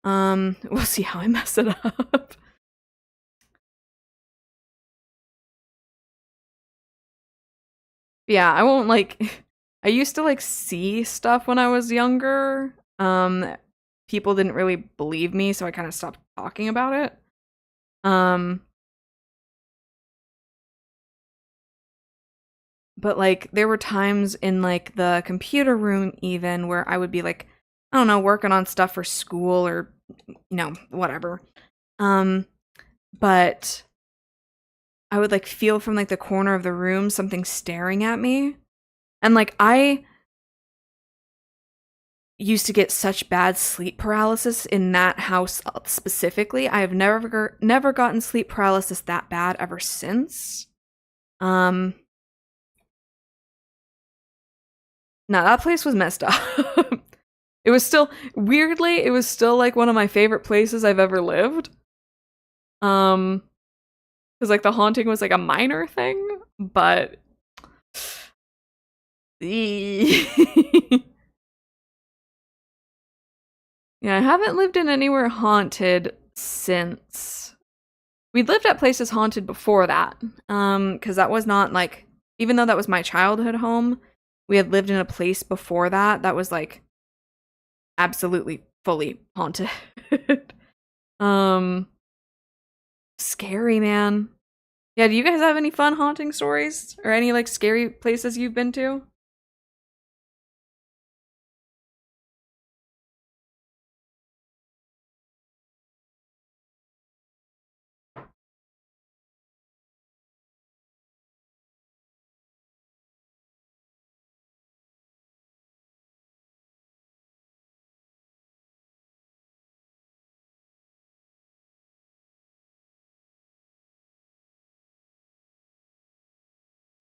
We'll see how I mess it up. Yeah, I won't like. I used to like see stuff when I was younger. People didn't really believe me, so I kind of stopped talking about it. Um, but like there were times in like the computer room even where I would be like, I don't know, working on stuff for school or whatever. But I would like feel from like the corner of the room something staring at me. And like I used to get such bad sleep paralysis in that house specifically. I have never gotten sleep paralysis that bad ever since. No, that place was messed up. It was still weirdly, it was still like one of my favorite places I've ever lived. Because like the haunting was like a minor thing, but yeah, I haven't lived in anywhere haunted since. We lived at places haunted before that. Because that was not like, even though that was my childhood home, we had lived in a place before that that was like absolutely fully haunted. um Scary, man. Yeah, do you guys have any fun haunting stories? Or any like scary places you've been to?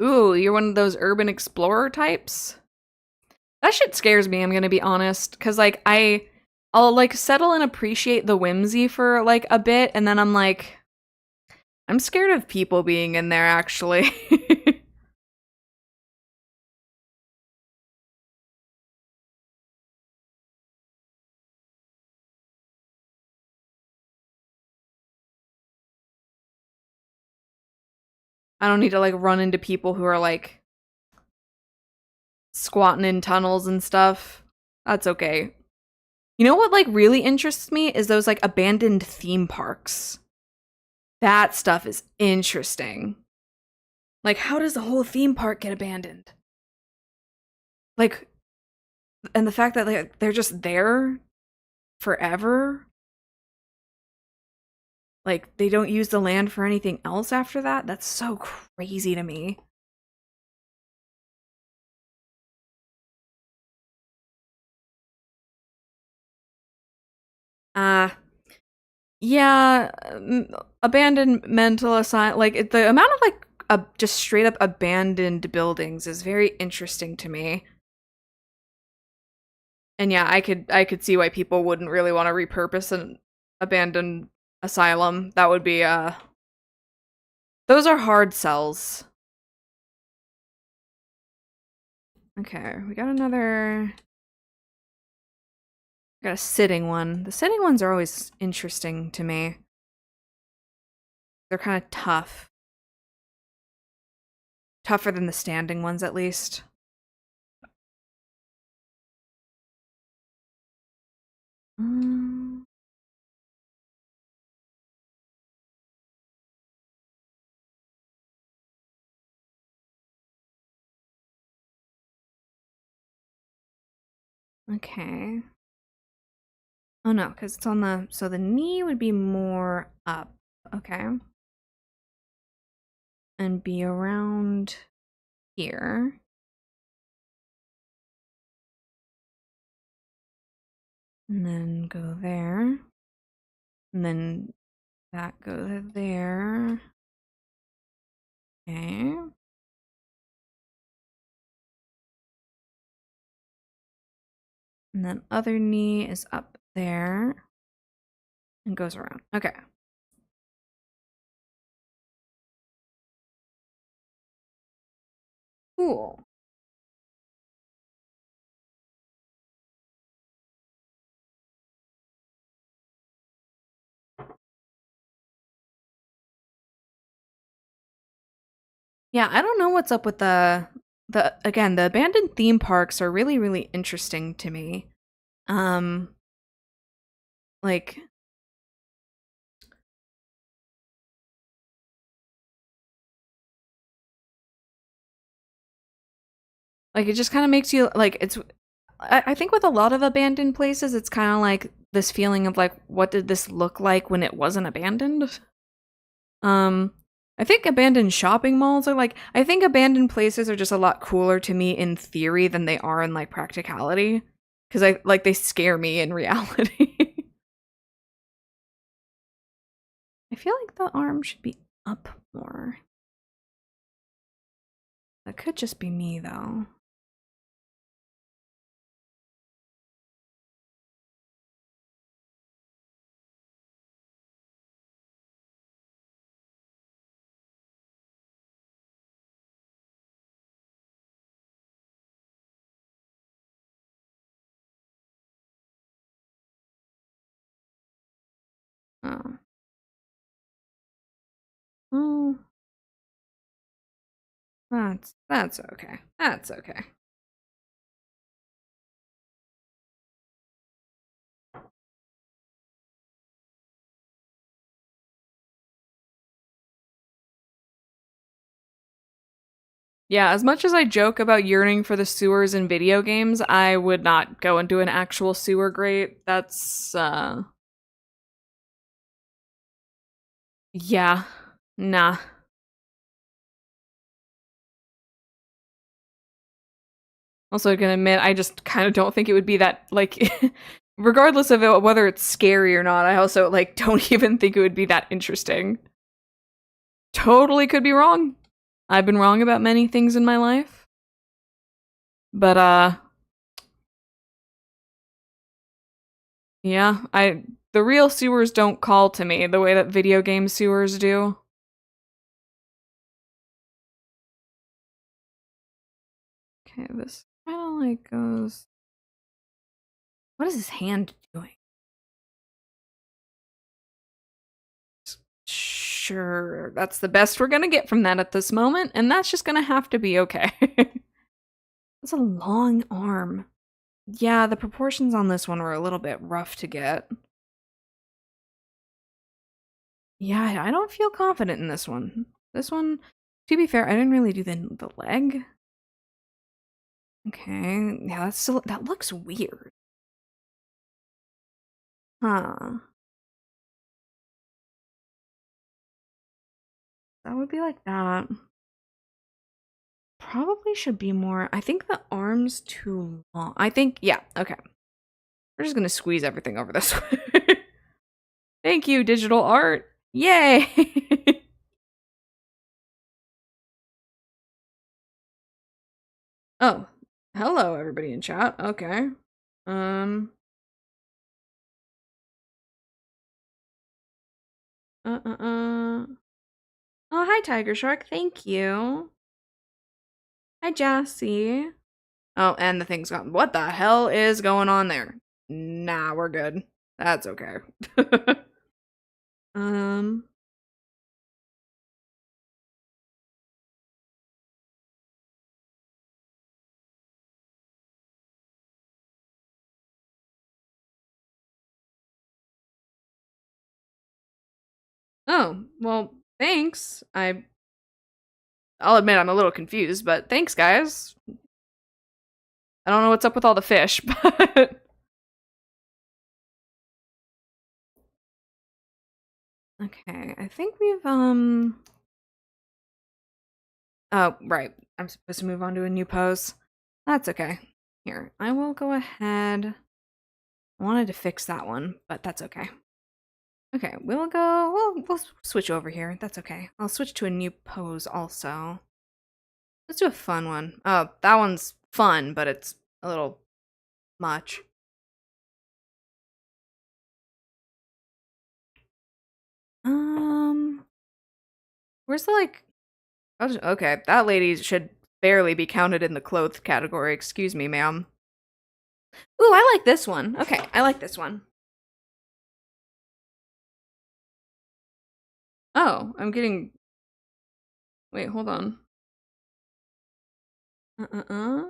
Ooh, you're one of those urban explorer types? That shit scares me, I'm gonna be honest. Cause like I'll like settle and appreciate the whimsy for like a bit, and then I'm like, I'm scared of people being in there actually. I don't need to like run into people who are like squatting in tunnels and stuff. That's okay. You know what like really interests me is those like abandoned theme parks. That stuff is interesting. Like how does the whole theme park get abandoned? Like and the fact that like they're just there forever. Like they don't use the land for anything else after that. That's so crazy to me. Yeah, abandoned mental asylum, like the amount of like just straight up abandoned buildings is very interesting to me. And yeah, I could see why people wouldn't really want to repurpose an abandoned asylum. That would be those are hard sells. Okay, we got another. Got a sitting one. The sitting ones are always interesting to me. They're kind of tough. Tougher than the standing ones, at least. Um, okay. Oh no, because it's on the. So the knee would be more up. Okay. And be around here. And then go there. And then that goes there. Okay. And then other knee is up there. And goes around. Okay. Cool. Yeah, I don't know what's up with the again, the abandoned theme parks are really, really interesting to me. Um like it just kind of makes you like it's I think with a lot of abandoned places, it's kind of like this feeling of like, what did this look like when it wasn't abandoned? Um, I think abandoned shopping malls are like, I think abandoned places are just a lot cooler to me in theory than they are in like practicality. Because I like they scare me in reality. I feel like the arm should be up more. That could just be me though. Oh. Oh, that's okay. That's okay. Yeah, as much as I joke about yearning for the sewers in video games, I would not go into an actual sewer grate. That's yeah. Nah. Also gonna admit I just kind of don't think it would be that like regardless of it, whether it's scary or not, I also like don't even think it would be that interesting. Totally could be wrong. I've been wrong about many things in my life. But yeah, I the real sewers don't call to me the way that video game sewers do. Okay, this kind of like goes. What is his hand doing? Sure, that's the best we're gonna get from that at this moment, and that's just gonna have to be okay. That's a long arm. Yeah, the proportions on this one were a little bit rough to get. Yeah, I don't feel confident in this one. This one, to be fair, I didn't really do the leg. Okay, yeah, that looks weird. Huh. That would be like that. Probably should be more. I think the arm's too long. I think, yeah, okay. We're just gonna squeeze everything over this way. Thank you, digital art. Yay! Oh, hello, everybody in chat. Okay. Um. Uh. Uh. Uh. Oh, hi, Tiger Shark. Thank you. Hi, Jassy. Oh, and the thing's gone. What the hell is going on there? Nah, we're good. That's okay. um. Oh, well, thanks. I'll admit I'm a little confused, but thanks, guys. I don't know what's up with all the fish, but okay. I think we've oh, right. I'm supposed to move on to a new pose. That's okay. Here, I will go ahead. I wanted to fix that one, but that's okay. Okay, we'll switch over here. That's okay. I'll switch to a new pose also. Let's do a fun one. Oh, that one's fun, but it's a little much. Where's the like okay, that lady should barely be counted in the clothes category. Excuse me, ma'am. Ooh, I like this one. Okay, I like this one. Oh, I'm getting... Wait, hold on. Uh-uh-uh.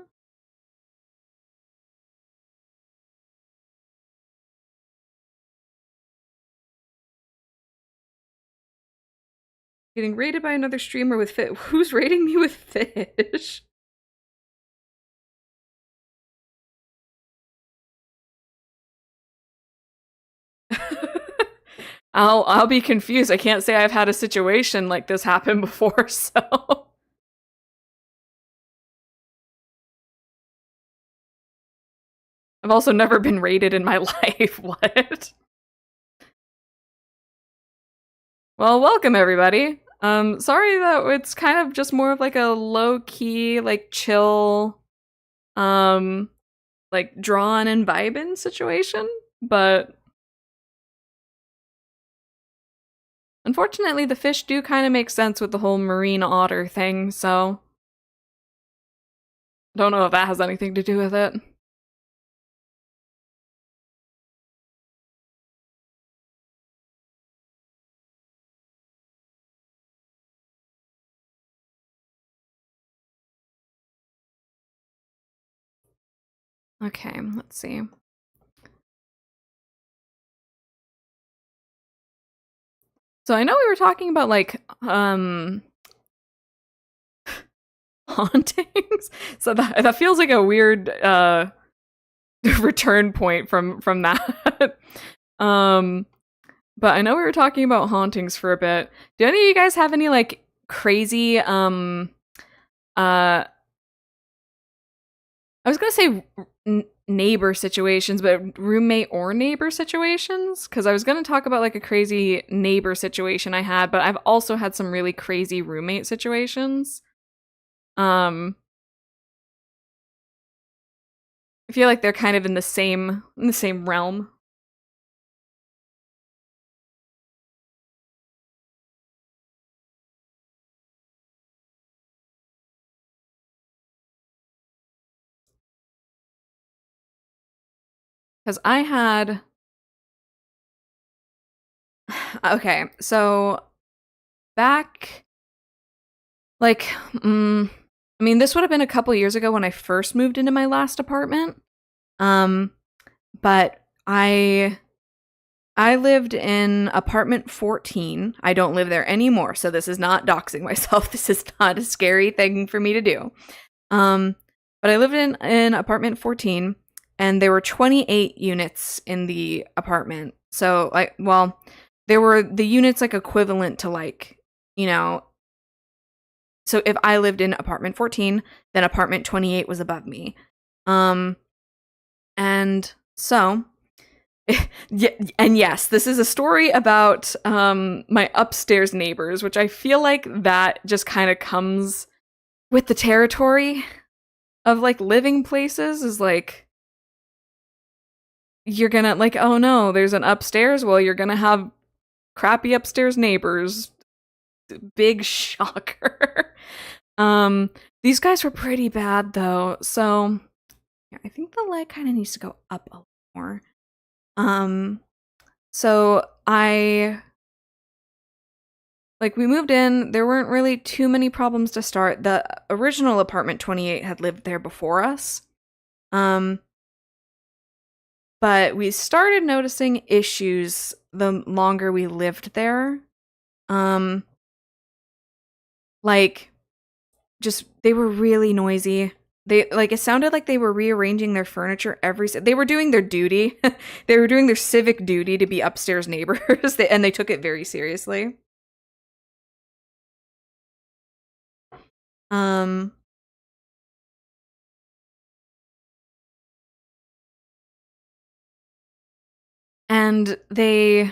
Getting rated by another streamer with fish. Who's rating me with fish? I'll be confused. I can't say I've had a situation like this happen before, so... I've also never been rated in my life. What? Well, welcome everybody. Sorry that it's kind of just more of like a low-key, like chill, like drawn and vibing situation, but unfortunately the fish do kind of make sense with the whole marine otter thing, so don't know if that has anything to do with it. Okay, let's see. So I know we were talking about like hauntings. So that feels like a weird return point from that. But I know we were talking about hauntings for a bit. Do any of you guys have any like crazy I was gonna say neighbor situations, but roommate or neighbor situations? Because I was gonna talk about like a crazy neighbor situation I had, but I've also had some really crazy roommate situations. I feel like they're kind of in the same realm. Because I had okay, so back like I mean this would have been a couple years ago when I first moved into my last apartment. But I lived in apartment 14. I don't live there anymore, so this is not doxing myself. This is not a scary thing for me to do. Um, but I lived in apartment 14 and there were 28 units in the apartment. So like well, there were the units like equivalent to like, you know, so if I lived in apartment 14, then apartment 28 was above me. And so Yeah, and yes, this is a story about my upstairs neighbors, which I feel like that just kind of comes with the territory of like living places is like you're gonna like, oh no, there's an upstairs, well you're gonna have crappy upstairs neighbors. Big shocker. um these guys were pretty bad though, so yeah, I think the leg kind of needs to go up a little more. So I like we moved in, there weren't really too many problems to start. The original apartment 28 had lived there before us. Um but we started noticing issues the longer we lived there. Um like just they were really noisy. They like it sounded like they were rearranging their furniture they were doing their duty. They were doing their civic duty to be upstairs neighbors, and they took it very seriously. Um and they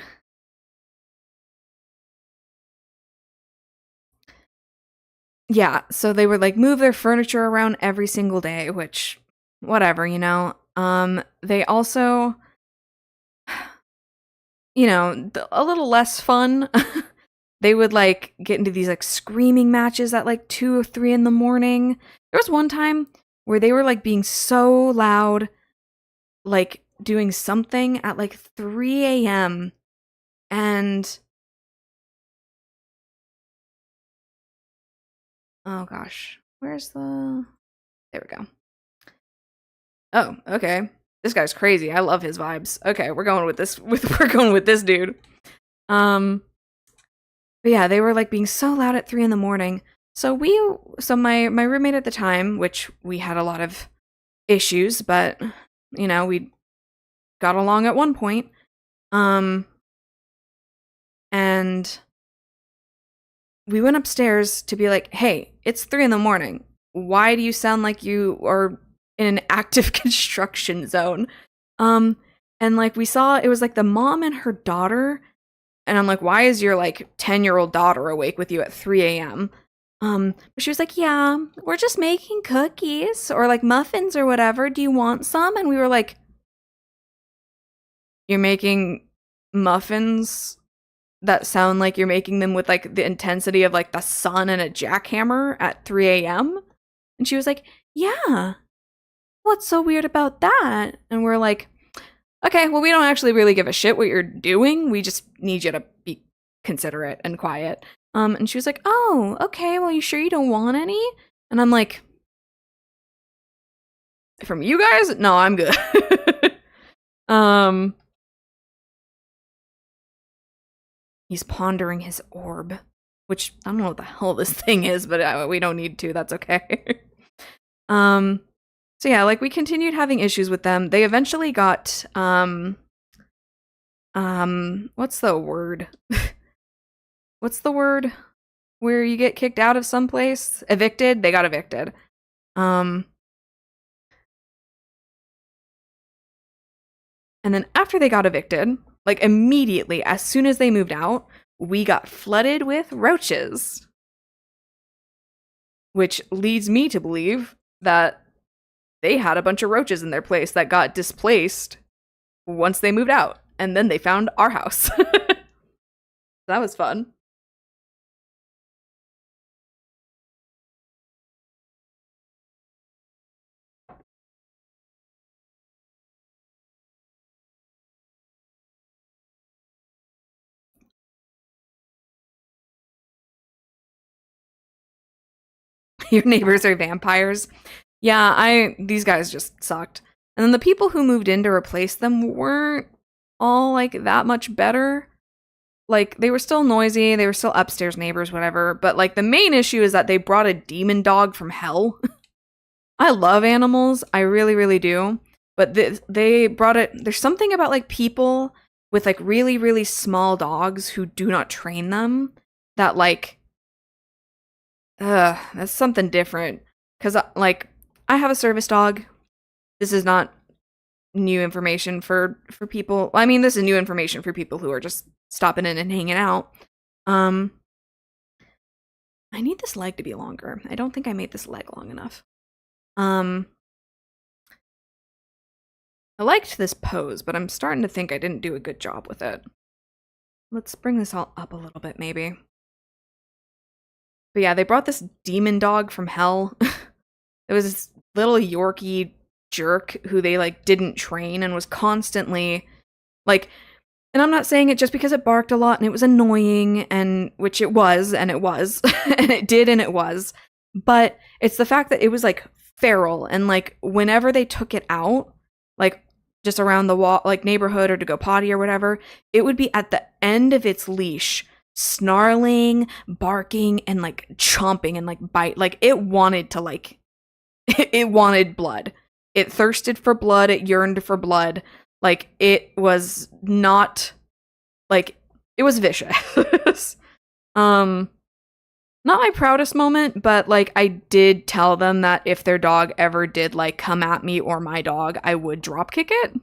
yeah, so they would like move their furniture around every single day, which whatever, you know. They also, you know, a little less fun. They would like get into these like screaming matches at like 2 or 3 in the morning. There was one time where they were like being so loud, like doing something at like 3 a.m. And oh gosh, where's the. There we go. Oh, okay. This guy's crazy. I love his vibes. Okay, we're going with this. We're going with this dude. Um, but yeah, they were like being so loud at 3 in the morning. So my roommate at the time, which we had a lot of issues, but you know we got along at one point. Um, and we went upstairs to be like, "Hey, it's 3 in the morning. Why do you sound like you are in an active construction zone?" Um, and like we saw, it was like the mom and her daughter. And I'm like, why is your like 10-year-old daughter awake with you at 3 a.m.? But she was like, yeah, we're just making cookies or like muffins or whatever. Do you want some? And we were like, you're making muffins that sound like you're making them with like the intensity of like the sun and a jackhammer at 3 a.m.? And she was like, yeah, what's so weird about that? And we're like, okay, well, we don't actually really give a shit what you're doing. We just need you to be considerate and quiet. And she was like, oh, okay, well, you sure you don't want any? And I'm like, from you guys? No, I'm good. um, he's pondering his orb, which I don't know what the hell this thing is, but we don't need to. That's okay. um, so yeah, like we continued having issues with them. They eventually got what's the word? What's the word where you get kicked out of some place? Evicted? They got evicted. And then after they got evicted, like immediately, as soon as they moved out, we got flooded with roaches. Which leads me to believe that they had a bunch of roaches in their place that got displaced once they moved out. And then they found our house. That was fun. Your neighbors are vampires. Yeah, these guys just sucked. And then the people who moved in to replace them weren't all like that much better. Like they were still noisy, they were still upstairs neighbors, whatever. But like the main issue is that they brought a demon dog from hell. I love animals, I really, really do. But they brought it. There's something about like people with like really, really small dogs who do not train them that like, that's something different. Because like I have a service dog. This is not new information for people. I mean, this is new information for people who are just stopping in and hanging out. Um, I need this leg to be longer. I don't think I made this leg long enough. I liked this pose, but I'm starting to think I didn't do a good job with it. Let's bring this all up a little bit, maybe. But yeah, they brought this demon dog from hell. It was this little Yorkie jerk who they, like, didn't train and was constantly, like, and I'm not saying it just because it barked a lot and it was annoying, and which it was, and it was, and it did, and it was. But it's the fact that it was, like, feral, and, like, whenever they took it out, like, just around the wall, like, neighborhood or to go potty or whatever, it would be at the end of its leash, snarling, barking, and, like, chomping and, like, bite. Like, it wanted to, like, it wanted blood. It thirsted for blood. It yearned for blood. Like, it was not, like, it was vicious. Not my proudest moment, but, like, I did tell them that if their dog ever did, like, come at me or my dog, I would drop kick it.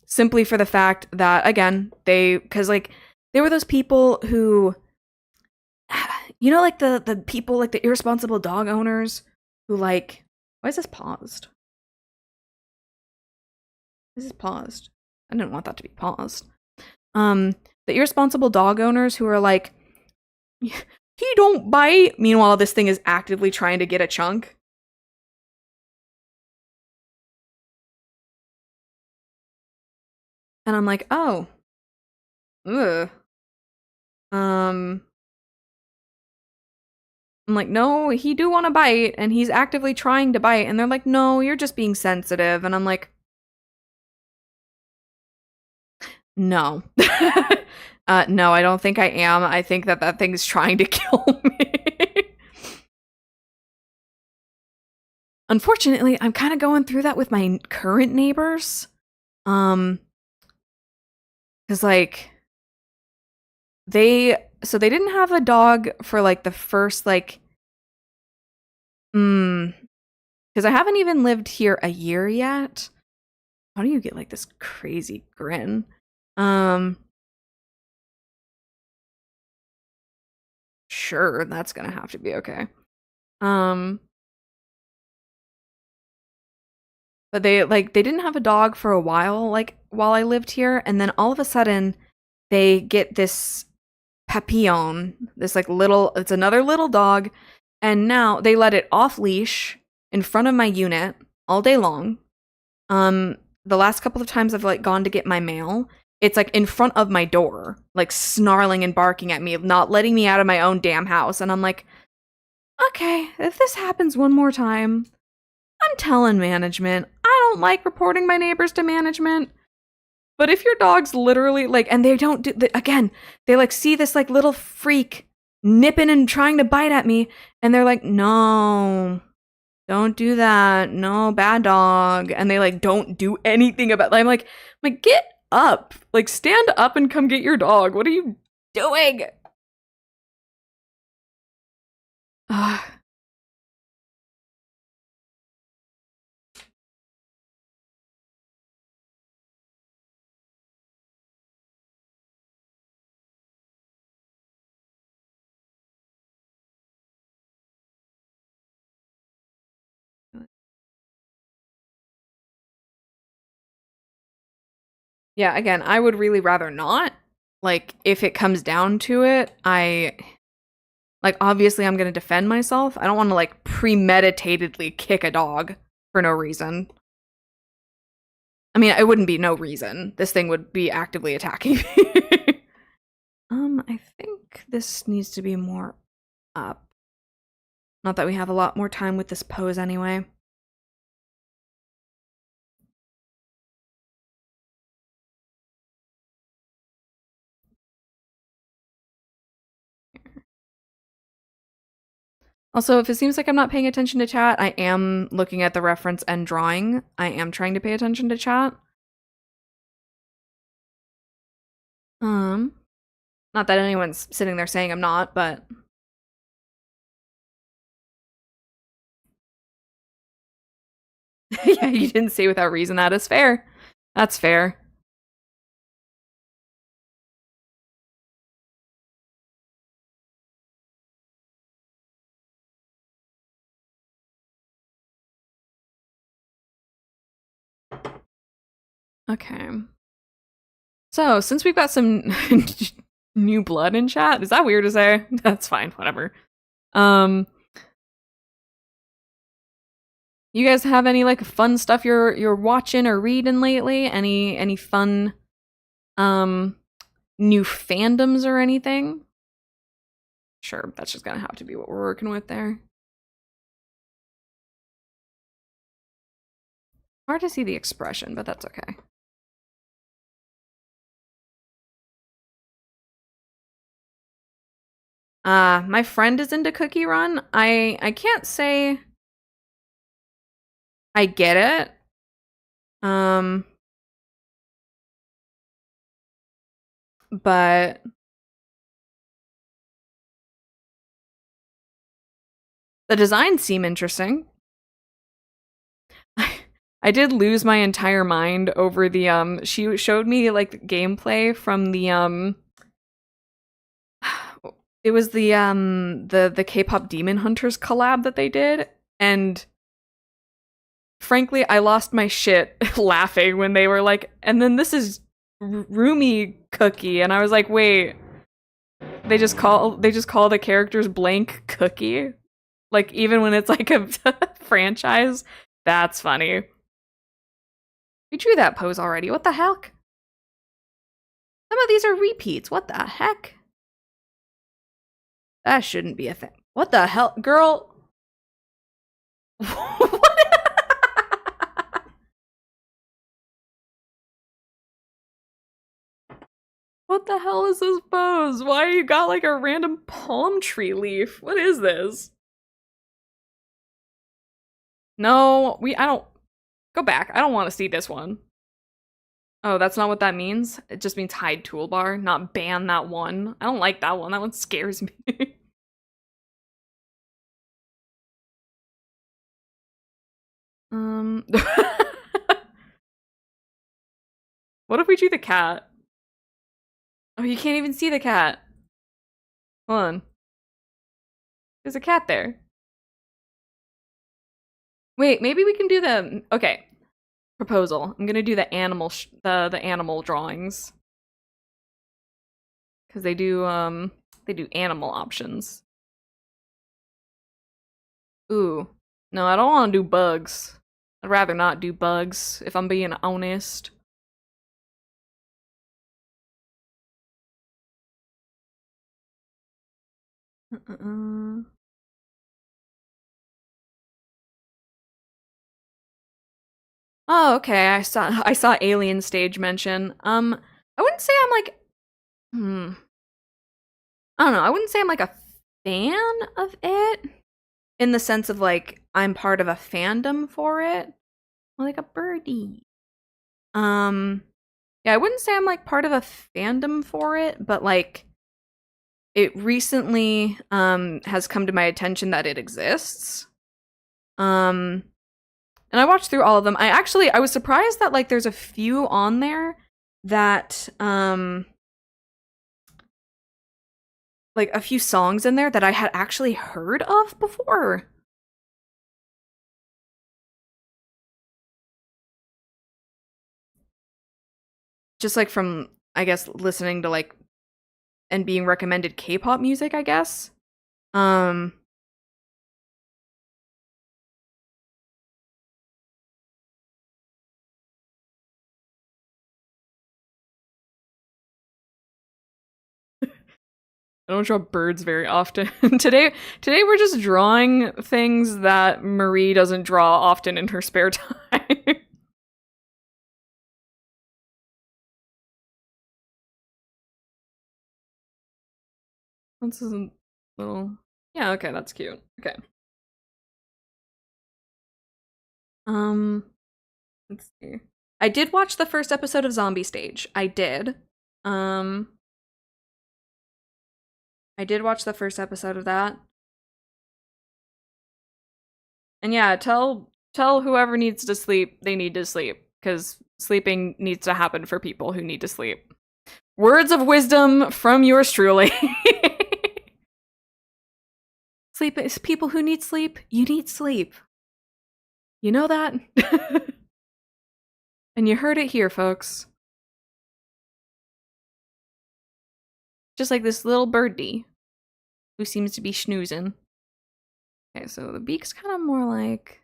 Simply for the fact that, again, because, like, there were those people who, you know, like, the people, like, the irresponsible dog owners who, like, why is this paused? This is paused. I didn't want that to be paused. The irresponsible dog owners who are like, he don't bite. Meanwhile, this thing is actively trying to get a chunk. And I'm like, oh. Ugh. I'm like, no, he do want to bite, and he's actively trying to bite. And they're like, no, you're just being sensitive. And I'm like, no. No, I don't think I am. I think that thing's trying to kill me. Unfortunately, I'm kind of going through that with my current neighbors. Because, like, they didn't have a dog for, like, the first, like, because I haven't even lived here a year yet. How do you get, like, this crazy grin? Sure, that's gonna have to be okay. But they didn't have a dog for a while, like, while I lived here, and then all of a sudden they get this Papillon, this, like, it's another little dog, and now they let it off leash in front of my unit all day long. The last couple of times I've, like, gone to get my mail, it's, like, in front of my door, like, snarling and barking at me, not letting me out of my own damn house, and I'm like, okay, if this happens one more time, I'm telling management. I don't like reporting my neighbors to management. But if your dog's literally, like, and they don't do, again, they, like, see this, like, little freak nipping and trying to bite at me, and they're like, no, don't do that. No, bad dog. And they, like, don't do anything about it. I'm like, get up. Like, stand up and come get your dog. What are you doing? Yeah, again, I would really rather not. Like, if it comes down to it, like, obviously I'm gonna defend myself. I don't want to, like, premeditatedly kick a dog for no reason. I mean, it wouldn't be no reason. This thing would be actively attacking me. I think this needs to be more up. Not that we have a lot more time with this pose anyway. Also, if it seems like I'm not paying attention to chat, I am looking at the reference and drawing. I am trying to pay attention to chat. Not that anyone's sitting there saying I'm not, but Yeah, you didn't say without reason. That is fair. That's fair. Okay. So, since we've got some new blood in chat, is that weird to say? That's fine, whatever. Um, you guys have any like fun stuff you're watching or reading lately? Any fun new fandoms or anything? Sure, that's just gonna have to be what we're working with there. Hard to see the expression, but that's okay. My friend is into Cookie Run. I can't say I get it. But the designs seem interesting. I did lose my entire mind over the she showed me like gameplay from the it was the K-pop Demon Hunters collab that they did, and frankly I lost my shit laughing when they were like, and then this is Roomy Cookie, and I was like, wait, they just call the characters blank Cookie? Like even when it's like a franchise? That's funny. We drew that pose already. What the heck? Some of these are repeats. What the heck? That shouldn't be a thing. What the hell? Girl. What the hell is this pose? Why you got like a random palm tree leaf? What is this? No, I don't. Go back. I don't want to see this one. Oh, that's not what that means? It just means hide toolbar, not ban that one. I don't like that one. That one scares me. What if we do the cat? Oh, you can't even see the cat. Hold on. There's a cat there. Wait, maybe we can do the okay. Proposal. I'm gonna do the animal the animal drawings. Cause they do animal options. Ooh. No, I don't wanna do bugs. I'd rather not do bugs, if I'm being honest. Oh, okay. I saw Alien Stage mention. I wouldn't say I'm like I don't know. I wouldn't say I'm like a fan of it in the sense of like I'm part of a fandom for it. Like a birdie. Yeah, I wouldn't say I'm like part of a fandom for it, but like it recently has come to my attention that it exists. And I watched through all of them. I was surprised that like there's a few on there that like a few songs in there that I had actually heard of before. Just like from I guess listening to like and being recommended K-pop music, I guess. Um I don't draw birds very often. today we're just drawing things that Marie doesn't draw often in her spare time. This isn't little. Yeah, okay, that's cute. Okay. Um, let's see. I did watch the first episode of Zombie Stage. I did. Um, I did watch the first episode of that. And yeah, tell tell whoever needs to sleep they need to sleep, because sleeping needs to happen for people who need to sleep. Words of wisdom from yours truly. Sleep is people who need sleep. You need sleep. You know that? And you heard it here, folks. Just like this little birdie who seems to be snoozing. Okay, so the beak's kind of more like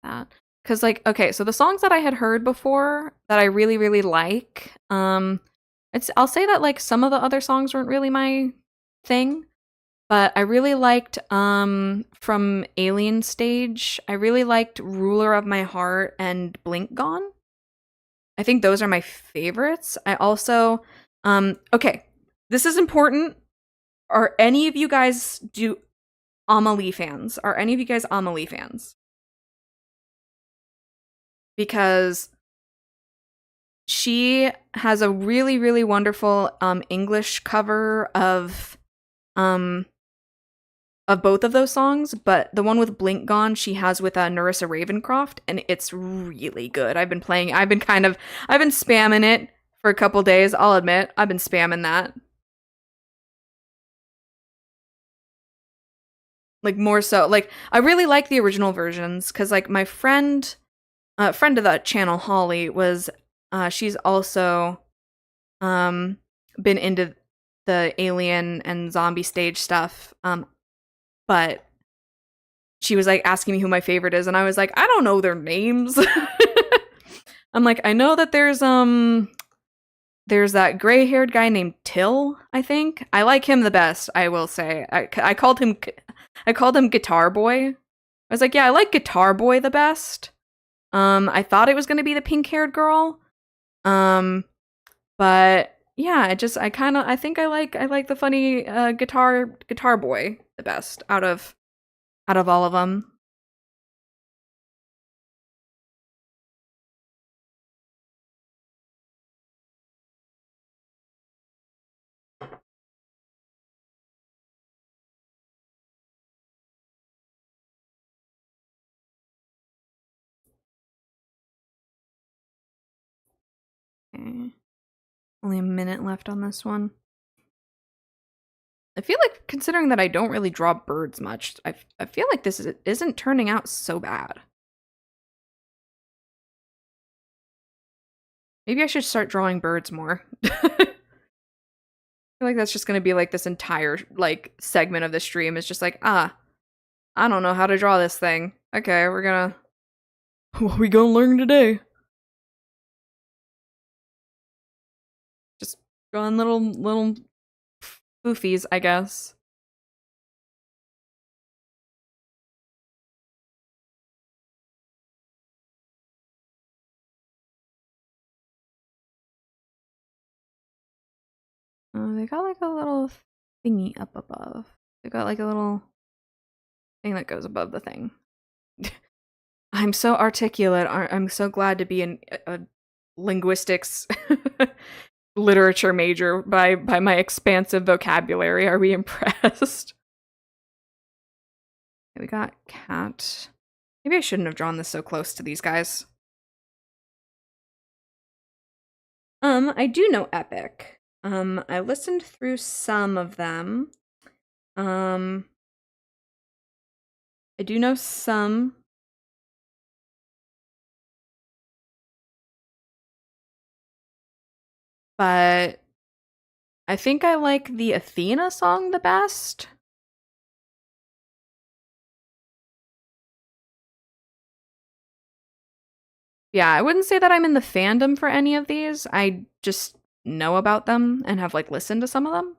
that. Cause like, okay, so the songs that I had heard before that I really, really like, I'll say that like some of the other songs weren't really my thing, but I really liked from Alien Stage, I really liked Ruler of My Heart and Blink Gone. I think those are my favorites. I also okay, this is important. Are any of you guys Amelie fans? Are any of you guys Amelie fans? Because she has a really, really wonderful English cover of both of those songs, but the one with Blink Gone she has with Nerissa Ravencroft, and it's really good. I've been spamming it for a couple days, I'll admit. I've been spamming that. Like more so, like I really like the original versions because like my friend friend of the channel, Holly, was she's also been into the alien and zombie stage stuff. But she was like asking me who my favorite is, and I was like, I don't know their names. I'm like, I know that there's that gray-haired guy named Till, I think. I like him the best, I will say. I called him Guitar Boy. I was like, yeah, I like Guitar Boy the best. I thought it was gonna be the pink-haired girl. But yeah, I think I like the funny guitar boy the best out of all of them. Okay. Only a minute left on this one. I feel like, considering that I don't really draw birds much, I feel like this isn't turning out so bad. Maybe I should start drawing birds more. I feel like that's just gonna be like this entire like segment of the stream is just like, I don't know how to draw this thing. Okay, what are we gonna learn today? Just drawing little goofies, I guess. They got like a little thingy up above. They got like a little thing that goes above the thing. I'm so articulate. I'm so glad to be in a linguistics literature major by my expansive vocabulary. Are we impressed? Okay, we got cat. Maybe I shouldn't have drawn this so close to these guys. I do know Epic. I listened through some of them. I do know some. But I think I like the Athena song the best. Yeah, I wouldn't say that I'm in the fandom for any of these. I just know about them and have like listened to some of them.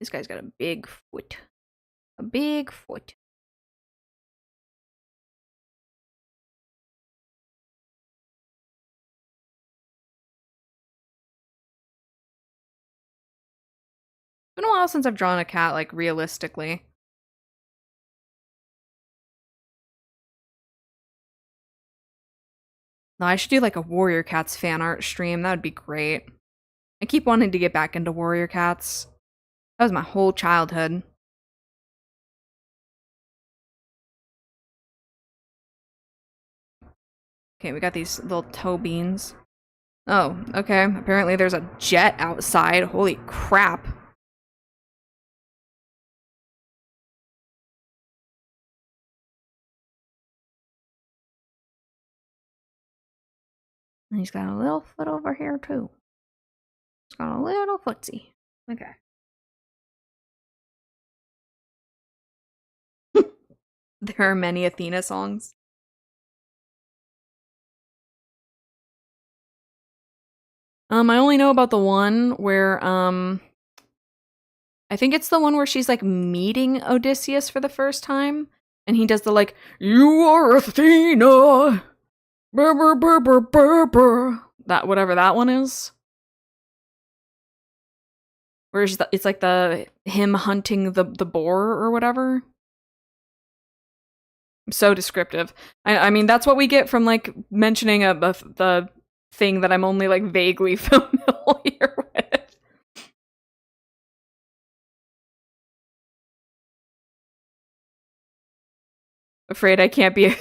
This guy's got a big foot. A big foot. It's been a while since I've drawn a cat, like, realistically. No, I should do like a Warrior Cats fan art stream. That would be great. I keep wanting to get back into Warrior Cats. That was my whole childhood. Okay, we got these little toe beans. Oh, okay. Apparently there's a jet outside. Holy crap. And he's got a little foot over here, too. He's got a little footsie. Okay. There are many Athena songs. I only know about the one where, I think it's the one where she's, like, meeting Odysseus for the first time. And he does the, like, you are Athena! Brr, brr, brr, brr, brr, brr. That, whatever that one is. Where it's like him hunting the boar or whatever. So descriptive. I mean, that's what we get from, like, mentioning the thing that I'm only, like, vaguely familiar with. Afraid I can't be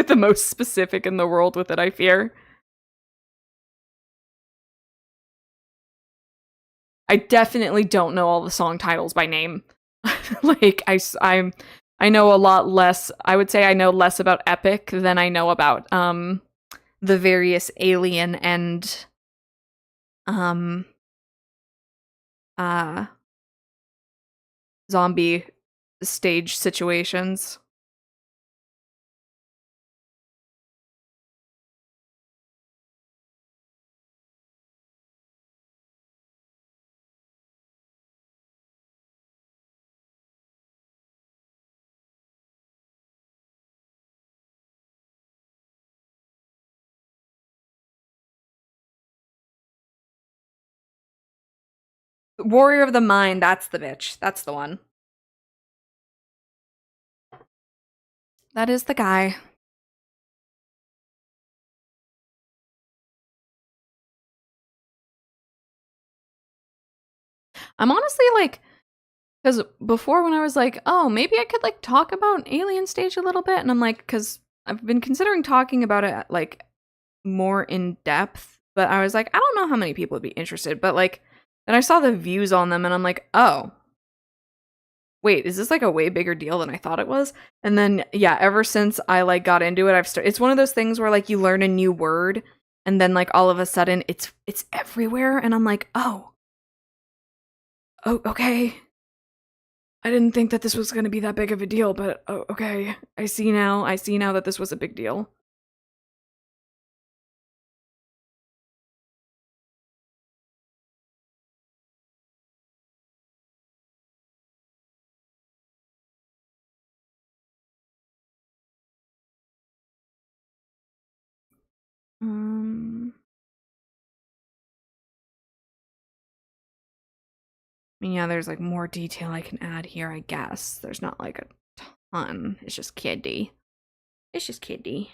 the most specific in the world with it, I fear. I definitely don't know all the song titles by name. Like, I know a lot less. I would say I know less about Epic than I know about the various Alien and um uh zombie stage situations. Warrior of the Mind, that's the bitch. That's the one. That is the guy. I'm honestly like, because before when I was like, oh, maybe I could like talk about Alien Stage a little bit, and I'm like, because I've been considering talking about it like more in depth, but I was like, I don't know how many people would be interested, but like, then I saw the views on them, and I'm like, oh, wait, is this like a way bigger deal than I thought it was? And then yeah, ever since I like got into it, I've started. It's one of those things where like you learn a new word, and then like all of a sudden it's everywhere, and I'm like, oh, okay. I didn't think that this was going to be that big of a deal, but oh, okay. I see now. I see now that this was a big deal. Um, I mean, yeah, there's like more detail I can add here, I guess. There's not like a ton. It's just kiddie. It's just kiddie.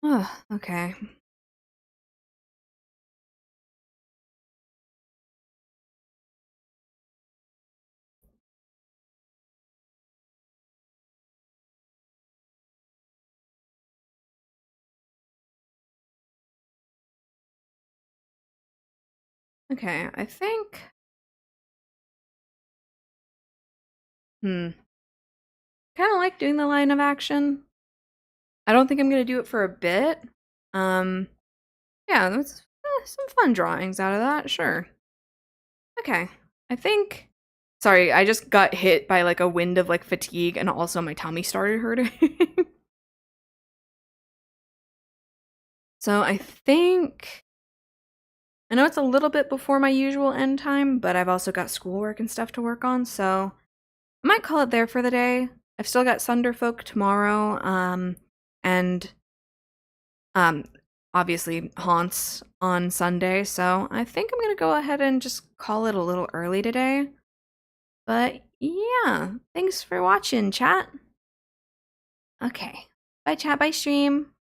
Oh, okay. Okay, I think. Kind of like doing the line of action. I don't think I'm gonna do it for a bit. Um, yeah, that's some fun drawings out of that. Sure. Okay, I think. Sorry, I just got hit by like a wind of like fatigue, and also my tummy started hurting. So I think. I know it's a little bit before my usual end time, but I've also got schoolwork and stuff to work on, so I might call it there for the day. I've still got Thunderfolk tomorrow, and um, obviously Haunts on Sunday, so I think I'm gonna go ahead and just call it a little early today. But yeah, thanks for watching, chat. Okay, bye chat, bye stream.